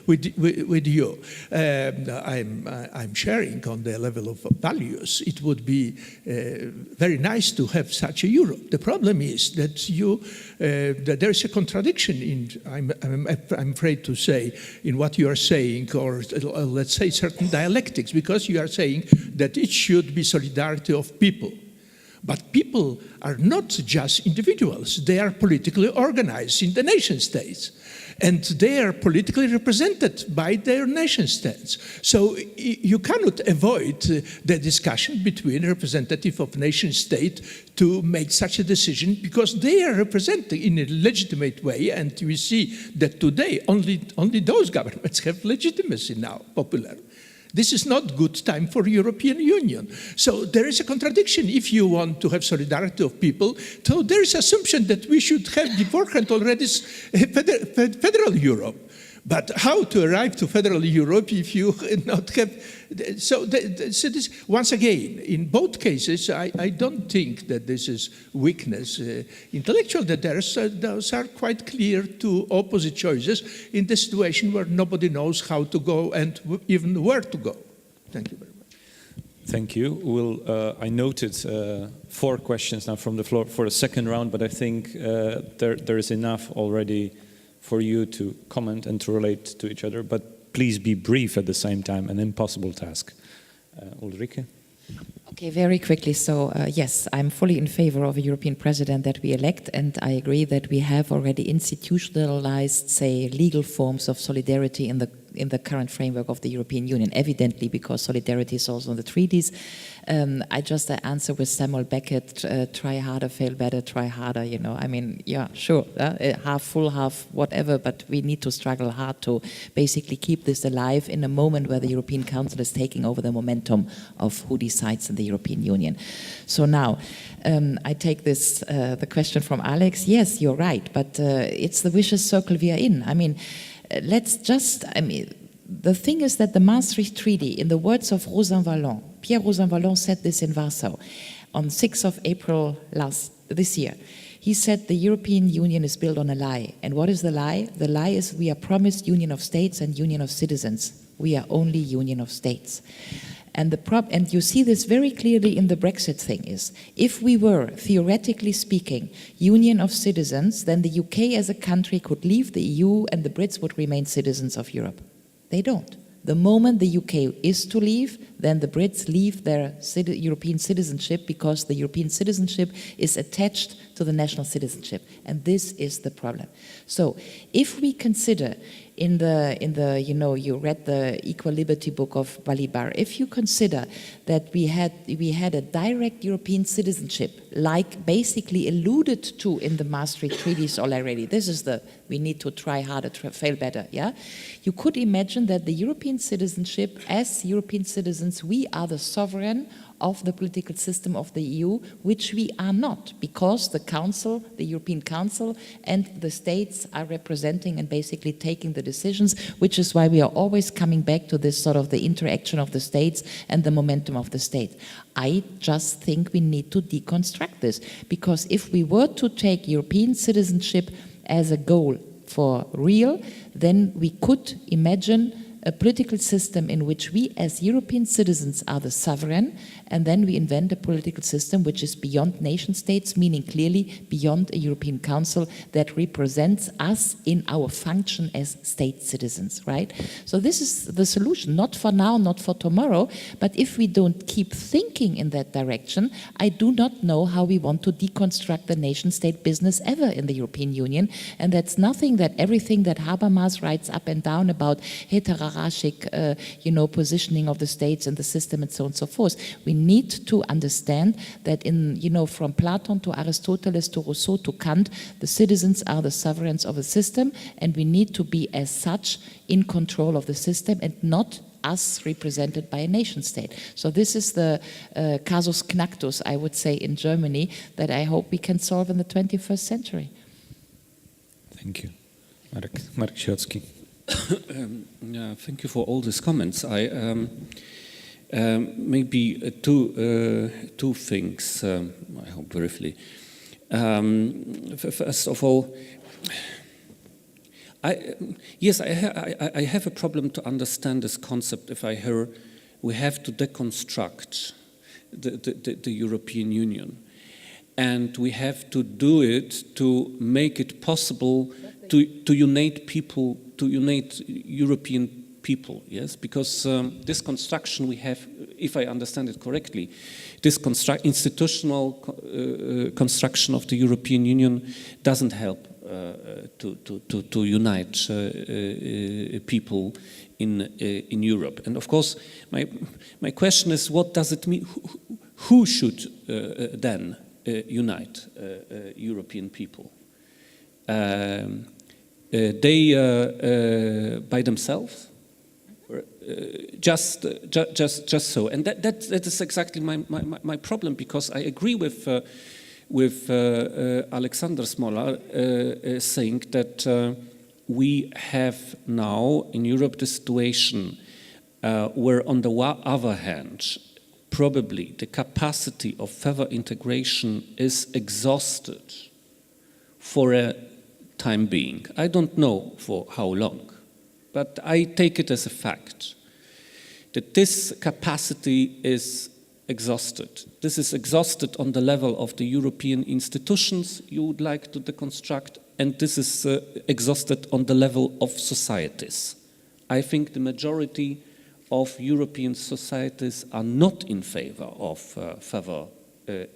with you, I'm sharing on the level of values. It would be very nice to have such a Europe. The problem is that that there is a contradiction in, I'm afraid to say, in what you are saying, or let's say certain dialectics, because you are saying that it should be solidarity of people. But people are not just individuals. They are politically organized in the nation states. And they are politically represented by their nation states. So you cannot avoid the discussion between representative of nation state to make such a decision, because they are represented in a legitimate way. And we see that today only those governments have legitimacy now, popular. This is not good time for European Union. So there is a contradiction if you want to have solidarity of people. So there is assumption that we should have beforehand already federal Europe. But how to arrive to federal Europe if you not have... So this, once again, in both cases, I don't think that this is weakness intellectual, that those are quite clear two opposite choices in the situation where nobody knows how to go and even where to go. Thank you very much. Thank you. I noted 4 questions now from the floor for a second round, but I think there is enough already for you to comment and to relate to each other, but please be brief at the same time, an impossible task. Ulrike? Okay, very quickly. So yes, I'm fully in favor of a European president that we elect, and I agree that we have already institutionalized, say, legal forms of solidarity in the current framework of the European Union, evidently, because solidarity is also in the treaties. I just answer with Samuel Beckett, try harder, fail better, try harder, you know. I mean, yeah, sure, half full, half whatever, but we need to struggle hard to basically keep this alive in a moment where the European Council is taking over the momentum of who decides in the European Union. So now, I take this, the question from Alex. Yes, you're right, but it's the vicious circle we are in. I mean, the thing is that the Maastricht Treaty, in the words of Pierre Rosanvallon said this in Warsaw on 6th of April this year. He said the European Union is built on a lie. And what is the lie? The lie is we are promised union of states and union of citizens. We are only union of states. And you see this very clearly in the Brexit thing is, if we were, theoretically speaking, union of citizens, then the UK as a country could leave the EU and the Brits would remain citizens of Europe. They don't. The moment the UK is to leave, then the Brits leave their European citizenship, because the European citizenship is attached to the national citizenship. And this is the problem. So if we consider in the you know, you read the Equal Liberty book of Balibar, if you consider that we had a direct European citizenship, like basically alluded to in the Maastricht treaties already, this is we need to try harder, fail better, yeah? You could imagine that the European citizenship, as European citizens, we are the sovereign of the political system of the EU, which we are not, because the Council, the European Council, and the states are representing and basically taking the decisions, which is why we are always coming back to this sort of the interaction of the states and the momentum of the state. I just think we need to deconstruct this, because if we were to take European citizenship as a goal for real, then we could imagine a political system in which we as European citizens are the sovereign, and then we invent a political system which is beyond nation states, meaning clearly beyond a European Council that represents us in our function as state citizens, right? So this is the solution, not for now, not for tomorrow, but if we don't keep thinking in that direction, I do not know how we want to deconstruct the nation state business ever in the European Union, and that's nothing that everything that Habermas writes up and down about heterarchic, positioning of the states and the system and so on and so forth. We need to understand that from Plato to Aristoteles to Rousseau to Kant, the citizens are the sovereigns of a system, and we need to be as such in control of the system and not us represented by a nation state. So this is the casus knactus, I would say, in Germany, that I hope we can solve in the 21st century. Thank you. Marek Cichocki. Yeah, thank you for all these comments. I maybe two things. I hope briefly. First of all, I have a problem to understand this concept. If I hear we have to deconstruct the European Union, and we have to do it to make it possible to unite people, to unite European people, yes? Because this construction we have, if I understand it correctly, this institutional construction of the European Union doesn't help to unite people in Europe. And of course, my question is, what does it mean? Who should then unite European people? They by themselves, just so, and that is exactly my problem, because I agree with Alexander Smolar saying that we have now in Europe the situation where, on the other hand, probably the capacity of further integration is exhausted for a time being. I don't know for how long, but I take it as a fact that this capacity is exhausted. This is exhausted on the level of the European institutions you would like to deconstruct, and this is exhausted on the level of societies. I think the majority of European societies are not in favor of further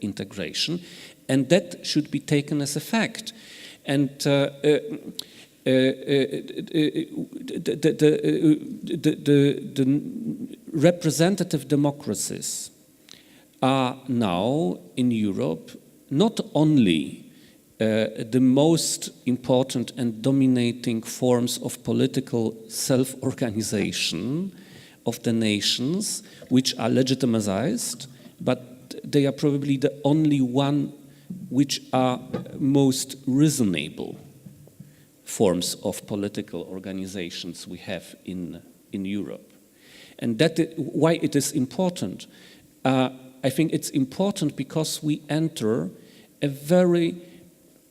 integration, and that should be taken as a fact. And the representative democracies are now in Europe not only the most important and dominating forms of political self-organization of the nations, which are legitimized, but they are probably the only one which are most reasonable forms of political organizations we have in Europe. And that why it is important. I think it's important because we enter a very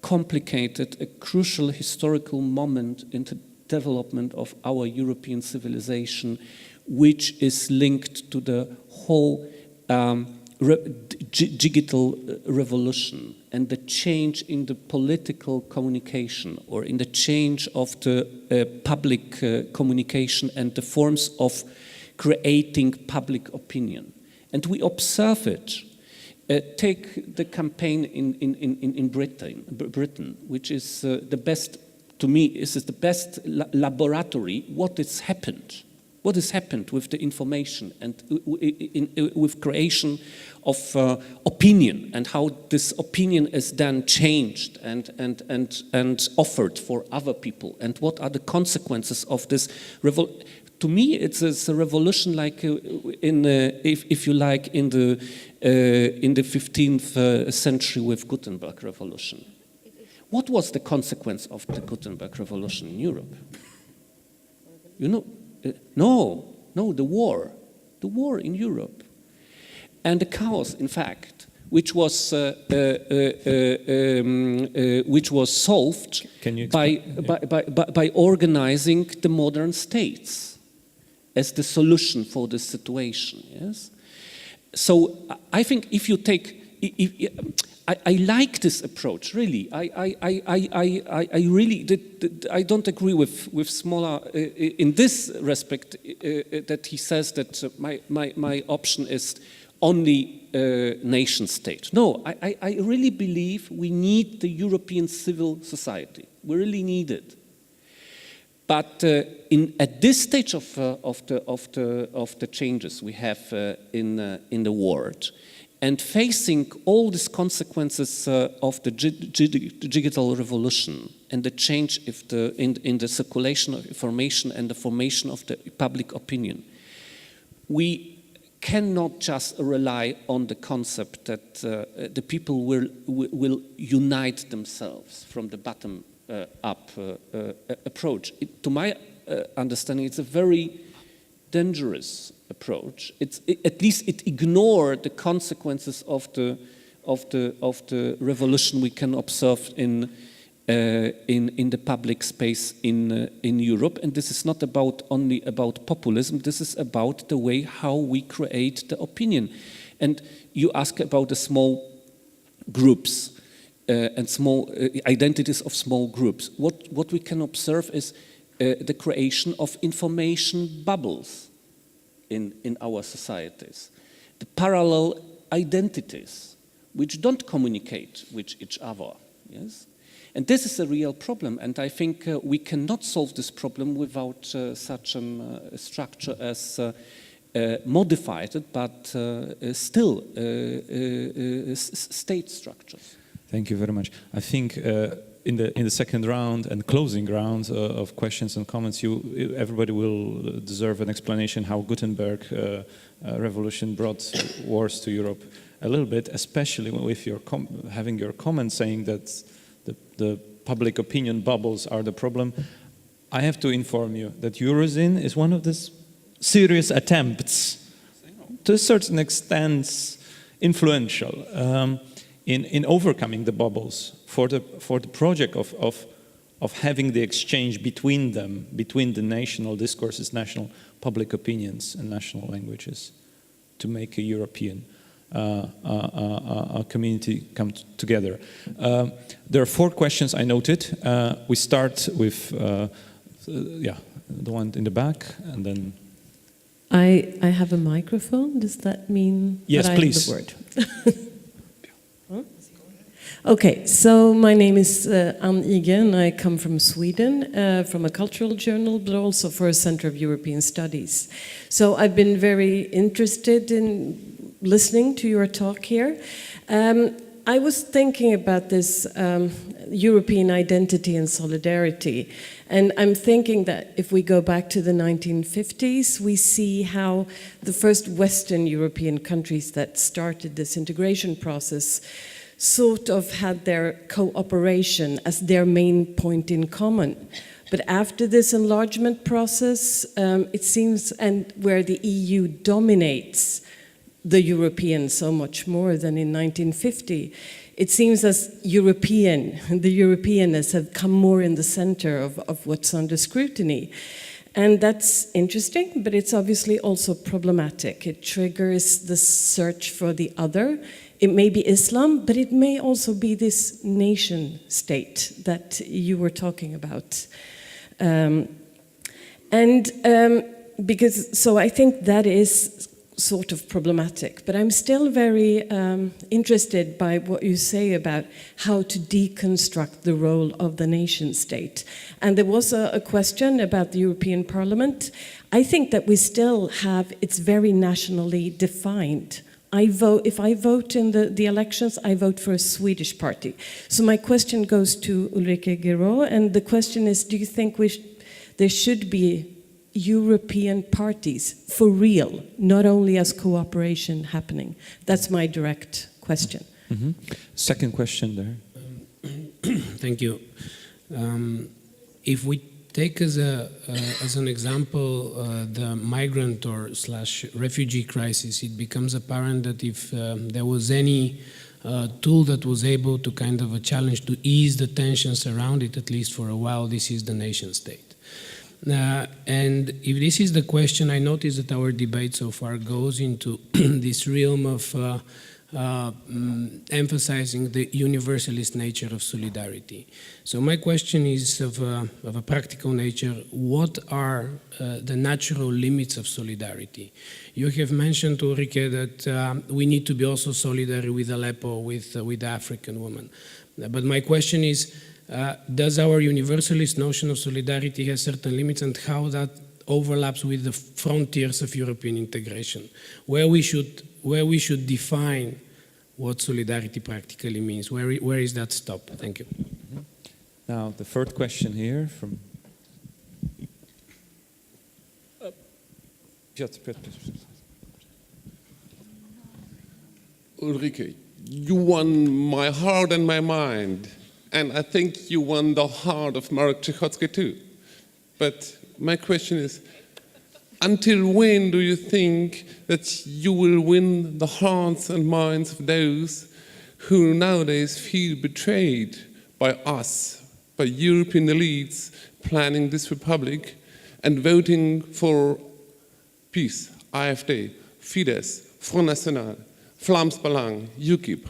complicated, a crucial historical moment in the development of our European civilization, which is linked to the whole digital revolution and the change in the political communication, or in the change of the public communication and the forms of creating public opinion. And we observe it. Take the campaign in Britain, which is the best, to me, is the best laboratory. What has happened with the information and with creation of opinion, and how this opinion is then changed and offered for other people, and what are the consequences of this revolution. To me, it's a revolution like if you like, in the 15th century with Gutenberg Revolution. What was the consequence of the Gutenberg Revolution in Europe? You know, the war in Europe, and the chaos, in fact, which was solved by organizing the modern states as the solution for this situation. Yes, so I think if you take, I like this approach. Really, I really I don't agree with Smolar in this respect, that he says that my option is only nation state. No, I really believe we need the European civil society. We really need it. But at this stage of the changes we have in the world, and facing all these consequences of the digital revolution and the change in the circulation of information and the formation of the public opinion, we cannot just rely on the concept that the people will unite themselves from the bottom up approach. To my understanding, it's a very dangerous approach. At least it ignores the consequences of the revolution we can observe in the public space in Europe. And this is not only about populism. This is about the way how we create the opinion. And you ask about the small groups and small identities of small groups. What we can observe is the creation of information bubbles in our societies, the parallel identities which don't communicate with each other. Yes, and this is a real problem. And I think we cannot solve this problem without such a structure as modified, but still state structures. Thank you very much. I think in the second round and closing round of questions and comments, everybody will deserve an explanation how Gutenberg revolution brought wars to Europe a little bit, especially with your having your comment saying that the public opinion bubbles are the problem. I have to inform you that Eurozine is one of the serious attempts, to a certain extent influential, in overcoming the bubbles for the project of having the exchange between them, between the national discourses, national public opinions and national languages, to make a European community come together. There are 4 questions I noted. We start with the one in the back, and then I have a microphone. Does that mean yes, that please. I have the word? Okay, so my name is Ann Igen. I come from Sweden, from a cultural journal, but also for a Center of European Studies. So I've been very interested in listening to your talk here. I was thinking about this European identity and solidarity, and I'm thinking that if we go back to the 1950s, we see how the first Western European countries that started this integration process sort of had their cooperation as their main point in common. But after this enlargement process, it seems, and where the EU dominates the European so much more than in 1950, it seems as the Europeanists have come more in the center of what's under scrutiny. And that's interesting, but it's obviously also problematic. It triggers the search for the other. It may be Islam, but it may also be this nation state that you were talking about. So I think that is sort of problematic, but I'm still very interested by what you say about how to deconstruct the role of the nation state. And there was a question about the European Parliament. I think that we still have, it's very nationally defined. If I vote in the elections, I vote for a Swedish party. So my question goes to Ulrike Guerot, and the question is, do you think there should be European parties for real, not only as cooperation happening? That's my direct question. Mm-hmm. Second question there. Thank you. If we take as an example the migrant or / refugee crisis, it becomes apparent that if there was any tool that was able to kind of a challenge to ease the tensions around it, at least for a while, this is the nation state. And if this is the question, I notice that our debate so far goes into this realm of emphasizing the universalist nature of solidarity. So my question is of a practical nature. What are the natural limits of solidarity? You have mentioned, Ulrike, that we need to be also solidary with Aleppo, with the African woman. But my question is, does our universalist notion of solidarity have certain limits, and how that overlaps with the frontiers of European integration, where we should define what solidarity practically means? Where is that stop? Thank you. Now, the third question here from Piotr. Ulrike, you won my heart and my mind, and I think you won the heart of Marek Cichocki too. But my question is, until when do you think that you will win the hearts and minds of those who nowadays feel betrayed by us, by European elites planning this republic and voting for peace, AfD, Fidesz, Front National, Vlaams Belang, UKIP,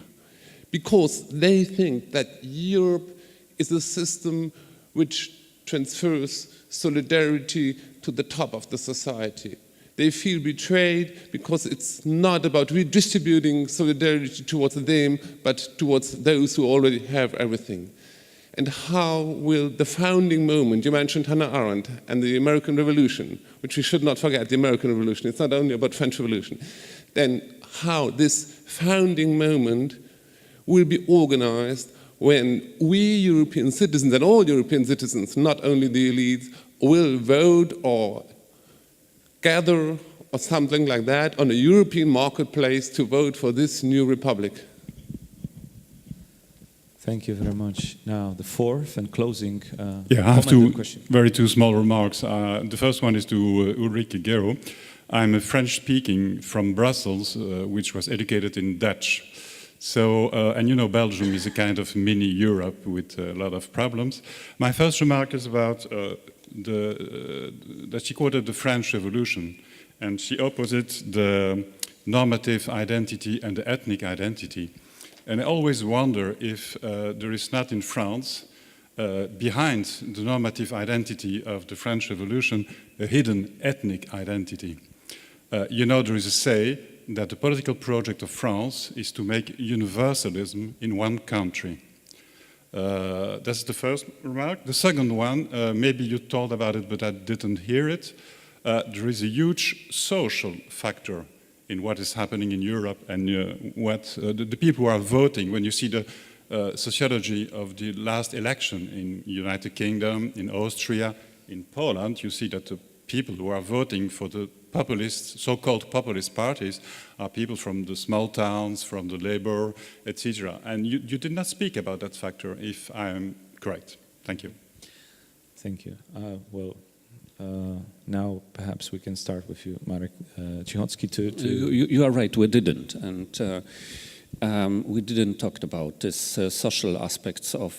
because they think that Europe is a system which transfers solidarity to the top of the society. They feel betrayed because it's not about redistributing solidarity towards them, but towards those who already have everything. And how will the founding moment, you mentioned Hannah Arendt and the American Revolution, which we should not forget, the American Revolution, it's not only about French Revolution, then how this founding moment will be organized when we European citizens and all European citizens, not only the elites, will vote or gather or something like that on a European marketplace to vote for this new republic. Thank you very much. Now, the fourth and closing I have comment question. two small remarks. The first one is to Ulrike Guerot. I'm a French-speaking from Brussels, which was educated in Dutch. So, and you know, Belgium is a kind of mini Europe with a lot of problems. My first remark is about that she quoted the French Revolution, and she opposite the normative identity and the ethnic identity. And I always wonder if there is not in France, behind the normative identity of the French Revolution, a hidden ethnic identity. You know, there is a say that the political project of France is to make universalism in one country. That's the first remark. The second one, maybe you told about it, but I didn't hear it. There is a huge social factor in what is happening in Europe and what the people who are voting. When you see the sociology of the last election in United Kingdom, in Austria, in Poland, you see that the people who are voting for the populist, so-called populist parties are people from the small towns, from the labor, etc. And you did not speak about that factor, if I am correct. Thank you. Thank you. Now perhaps we can start with you, Marek Cichocki. You are right, we didn't. And we didn't talk about this social aspects of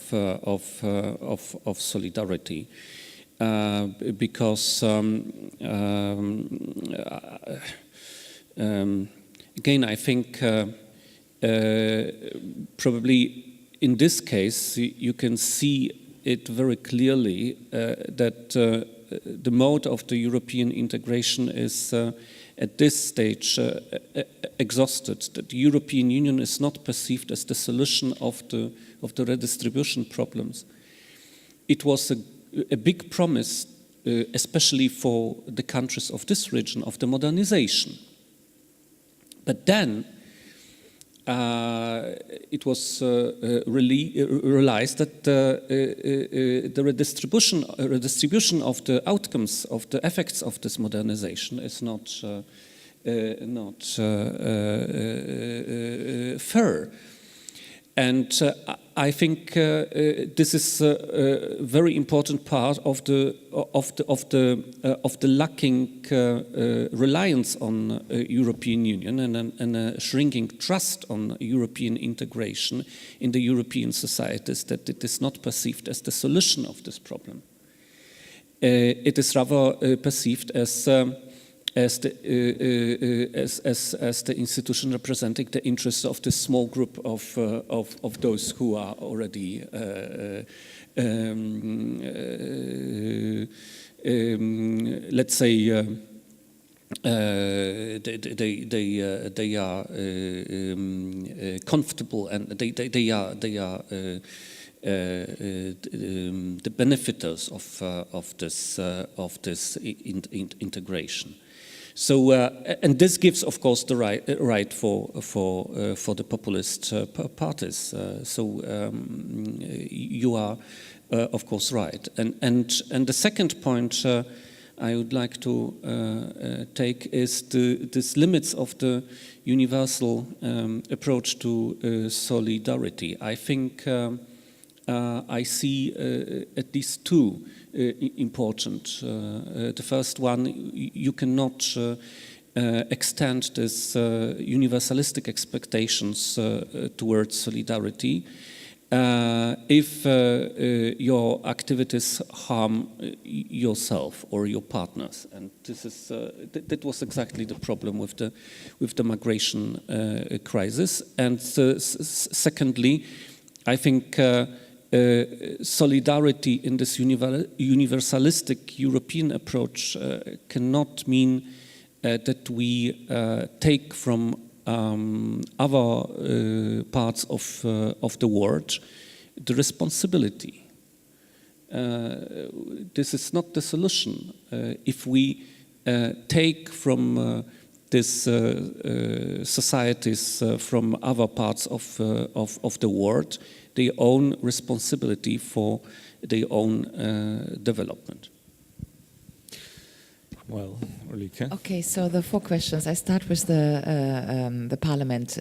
solidarity. Because again, I think probably in this case you can see it very clearly that the mode of the European integration is at this stage exhausted. That the European Union is not perceived as the solution of the redistribution problems. It was a big promise, especially for the countries of this region, of the modernization. But then it was realized that the redistribution of the outcomes, of the effects of this modernization is not fair. And I think this is a very important part of the lacking reliance on European Union and a shrinking trust on European integration in the European societies, that it is not perceived as the solution of this problem. It is rather perceived as the institution representing the interests of this small group of those who are already let's say they are comfortable, and they are the benefiters of this integration. So, and this gives, of course, the right for the populist parties. So you are, of course, right. And the second point, I would like to take is these limits of the universal approach to solidarity. I think I see at least two important. The first one, you cannot extend this universalistic expectations towards solidarity if your activities harm yourself or your partners, and this is that was exactly the problem with the migration crisis. And secondly, I think solidarity in this universalistic European approach cannot mean that we take from other parts of the world the responsibility. This is not the solution. If we take from these societies from other parts of the world their own responsibility for their own development. Well, Ulrike. Okay, so the 4 questions. I start with the parliament.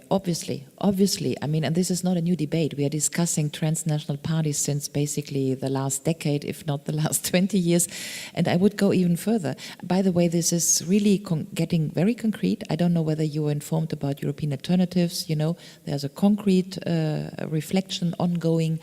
Obviously, I mean, and this is not a new debate. We are discussing transnational parties since basically the last decade, if not the last 20 years. And I would go even further. By the way, this is really getting very concrete. I don't know whether you were informed about European alternatives. You know, there's a concrete reflection ongoing,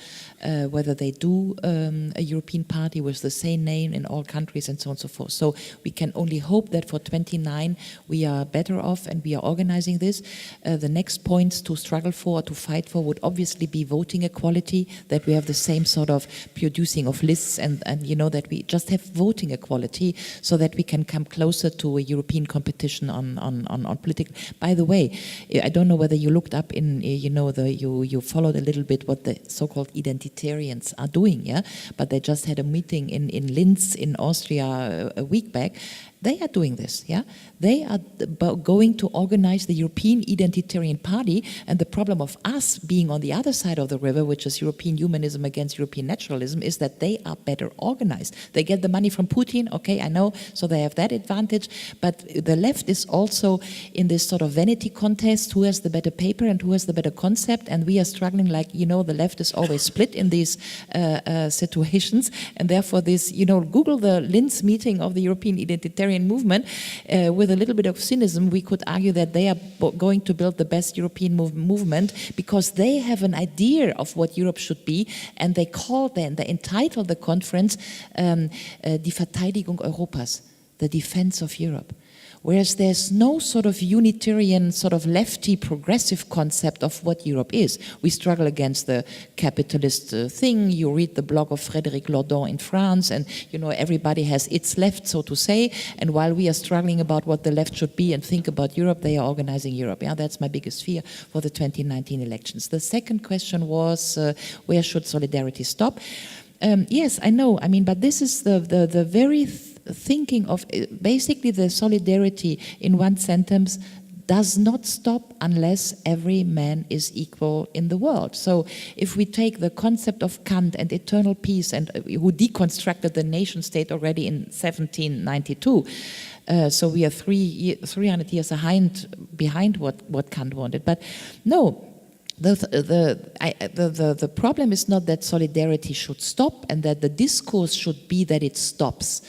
whether they do a European party with the same name in all countries and so on and so forth. So we can only hope that for 29 we are better off and we are organizing this. The next points to struggle for, to fight for, would obviously be voting equality, that we have the same sort of producing of lists and you know, that we just have voting equality so that we can come closer to a European competition on political. By the way, I don't know whether you looked up in, you know, you followed a little bit what the so-called identitarians are doing, yeah? But they just had a meeting in Linz in Austria a week back. They are doing this, yeah? They are going to organize the European Identitarian Party, and the problem of us being on the other side of the river, which is European humanism against European naturalism, is that they are better organized. They get the money from Putin, okay, I know, so they have that advantage, but the left is also in this sort of vanity contest, who has the better paper and who has the better concept, and we are struggling like, you know, the left is always split in these situations, and therefore this, you know, Google the Linz meeting of the European Identitarian movement, with a little bit of cynicism, we could argue that they are going to build the best European movement because they have an idea of what Europe should be, and they entitle the conference Die Verteidigung Europas, the defense of Europe. Whereas there's no sort of unitarian, sort of lefty progressive concept of what Europe is. We struggle against the capitalist thing. You read the blog of Frédéric Lordon in France, and you know, everybody has its left, so to say. And while we are struggling about what the left should be and think about Europe, they are organizing Europe. Yeah, that's my biggest fear for the 2019 elections. The second question was, where should solidarity stop? Yes, I know. I mean, but this is the very thinking of basically the solidarity in one sentence does not stop unless every man is equal in the world. So if we take the concept of Kant and eternal peace, and who deconstructed the nation state already in 1792, so we are 300 years behind what Kant wanted. But no, the problem is not that solidarity should stop and that the discourse should be that it stops.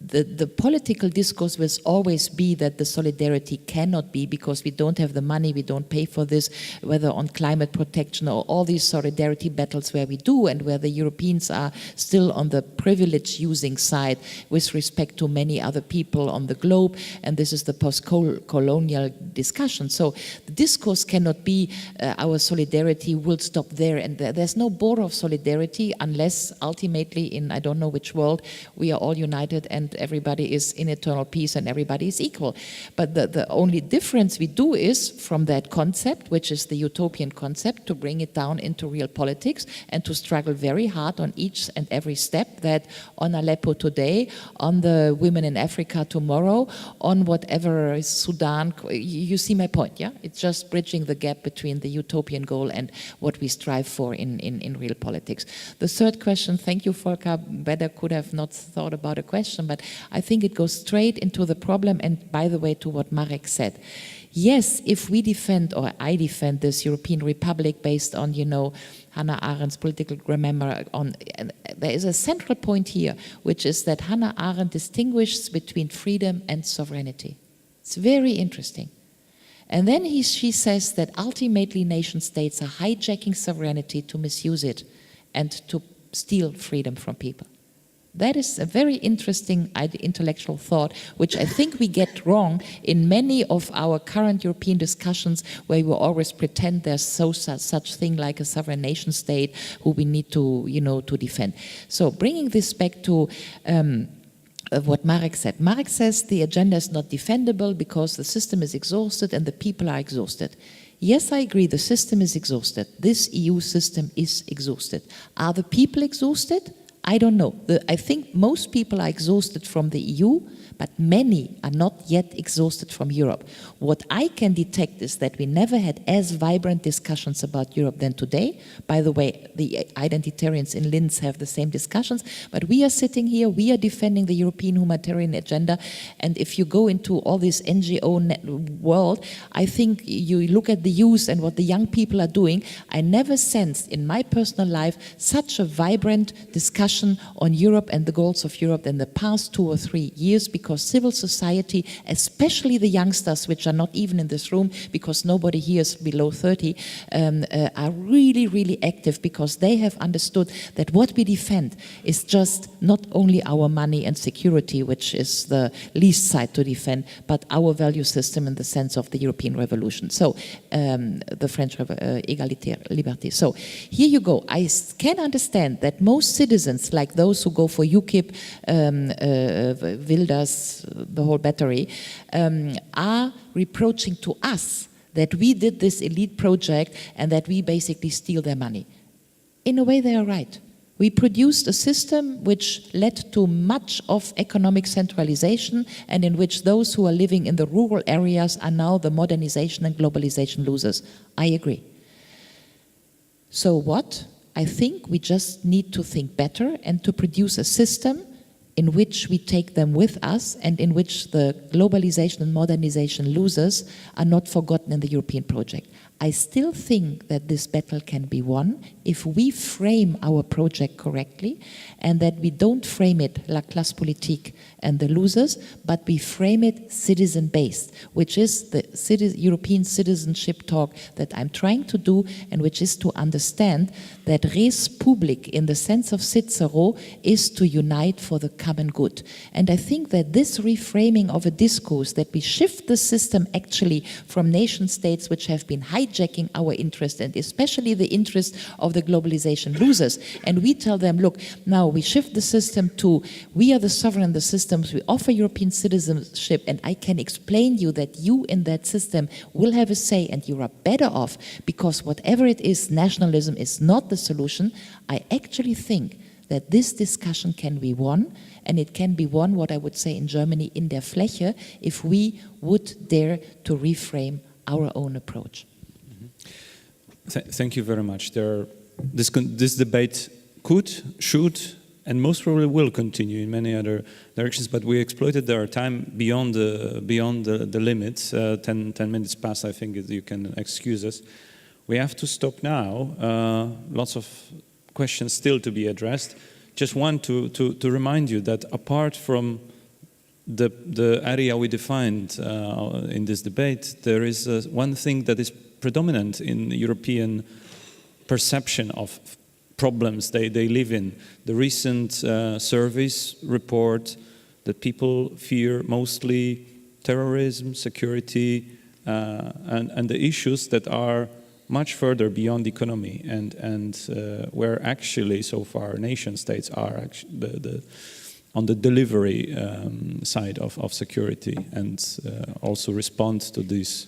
The political discourse will always be that the solidarity cannot be because we don't have the money, we don't pay for this, whether on climate protection or all these solidarity battles where we do, and where the Europeans are still on the privilege using side with respect to many other people on the globe, and this is the post-colonial discussion. So the discourse cannot be our solidarity will stop there, and there's no border of solidarity unless ultimately in I don't know which world we are all united and everybody is in eternal peace and everybody is equal. But the only difference we do is from that concept, which is the utopian concept, to bring it down into real politics and to struggle very hard on each and every step, that on Aleppo today, on the women in Africa tomorrow, on whatever is Sudan. You see my point, yeah? It's just bridging the gap between the utopian goal and what we strive for in real politics. The third question, thank you, Volker. Better could have not thought about a question, but I think it goes straight into the problem, and by the way, to what Marek said. Yes, if we defend, or I defend, this European Republic based on, Hannah Arendt's political grammar, there is a central point here, which is that Hannah Arendt distinguishes between freedom and sovereignty. It's very interesting. And then she says that ultimately nation states are hijacking sovereignty to misuse it and to steal freedom from people. That is a very interesting intellectual thought, which I think we get wrong in many of our current European discussions, where we always pretend there's such thing like a sovereign nation state who we need to, to defend. So bringing this back to what Marek said. Marek says the agenda is not defendable because the system is exhausted and the people are exhausted. Yes, I agree, the system is exhausted. This EU system is exhausted. Are the people exhausted? I don't know. I think most people are exhausted from the EU, but many are not yet exhausted from Europe. What I can detect is that we never had as vibrant discussions about Europe than today. By the way, the identitarians in Linz have the same discussions, but we are sitting here, we are defending the European humanitarian agenda, and if you go into all this NGO world, I think you look at the youth and what the young people are doing, I never sensed in my personal life such a vibrant discussion on Europe and the goals of Europe in the past 2 or 3 years, because civil society, especially the youngsters, which are not even in this room because nobody here is below 30, are really, really active, because they have understood that what we defend is just not only our money and security, which is the least side to defend, but our value system in the sense of the European Revolution. So the French égalité, liberté. So here you go. I can understand that most citizens, like those who go for UKIP, Wilders, the whole battery, are reproaching to us that we did this elite project and that we basically steal their money. In a way, they are right. We produced a system which led to much of economic centralization, and in which those who are living in the rural areas are now the modernization and globalization losers. I agree. So what? I think we just need to think better and to produce a system in which we take them with us, and in which the globalization and modernization losers are not forgotten in the European project. I still think that this battle can be won if we frame our project correctly, and that we don't frame it la classe politique and the losers, but we frame it citizen-based, which is the European citizenship talk that I'm trying to do, and which is to understand that res public, in the sense of Cicero, is to unite for the common good. And I think that this reframing of a discourse, that we shift the system actually from nation states which have been hijacking our interest, and especially the interest of the globalization losers, and we tell them, look, now we shift the system to, we are the sovereign, the systems, we offer European citizenship, and I can explain you that you in that system will have a say, and you are better off, because whatever it is, nationalism is not the solution. I actually think that this discussion can be won, and it can be won, what I would say in Germany, in der Fläche, if we would dare to reframe our own approach. Thank you very much. This debate could, should, and most probably will continue in many other directions, but we exploited our time beyond the limits. 10 minutes past, I think you can excuse us. We have to stop now. Lots of questions still to be addressed. Just want to remind you that apart from the area we defined in this debate, there is one thing that is predominant in European perception of problems they live in. The recent surveys report that people fear mostly terrorism, security, and the issues that are much further beyond economy, and where actually so far nation states are actually on the delivery side of security, and also respond to these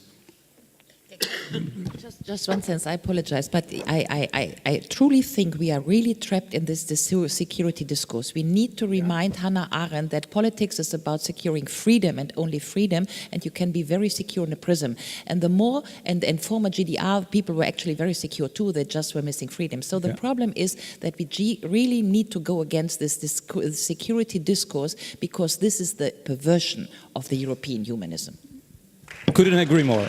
Just one sentence, I apologize, but I truly think we are really trapped in this security discourse. We need to remind Hannah Arendt that politics is about securing freedom and only freedom, and you can be very secure in a prison. And the more, and former GDR people were actually very secure too, they just were missing freedom. So the problem is that we really need to go against this security discourse, because this is the perversion of the European humanism. Couldn't agree more.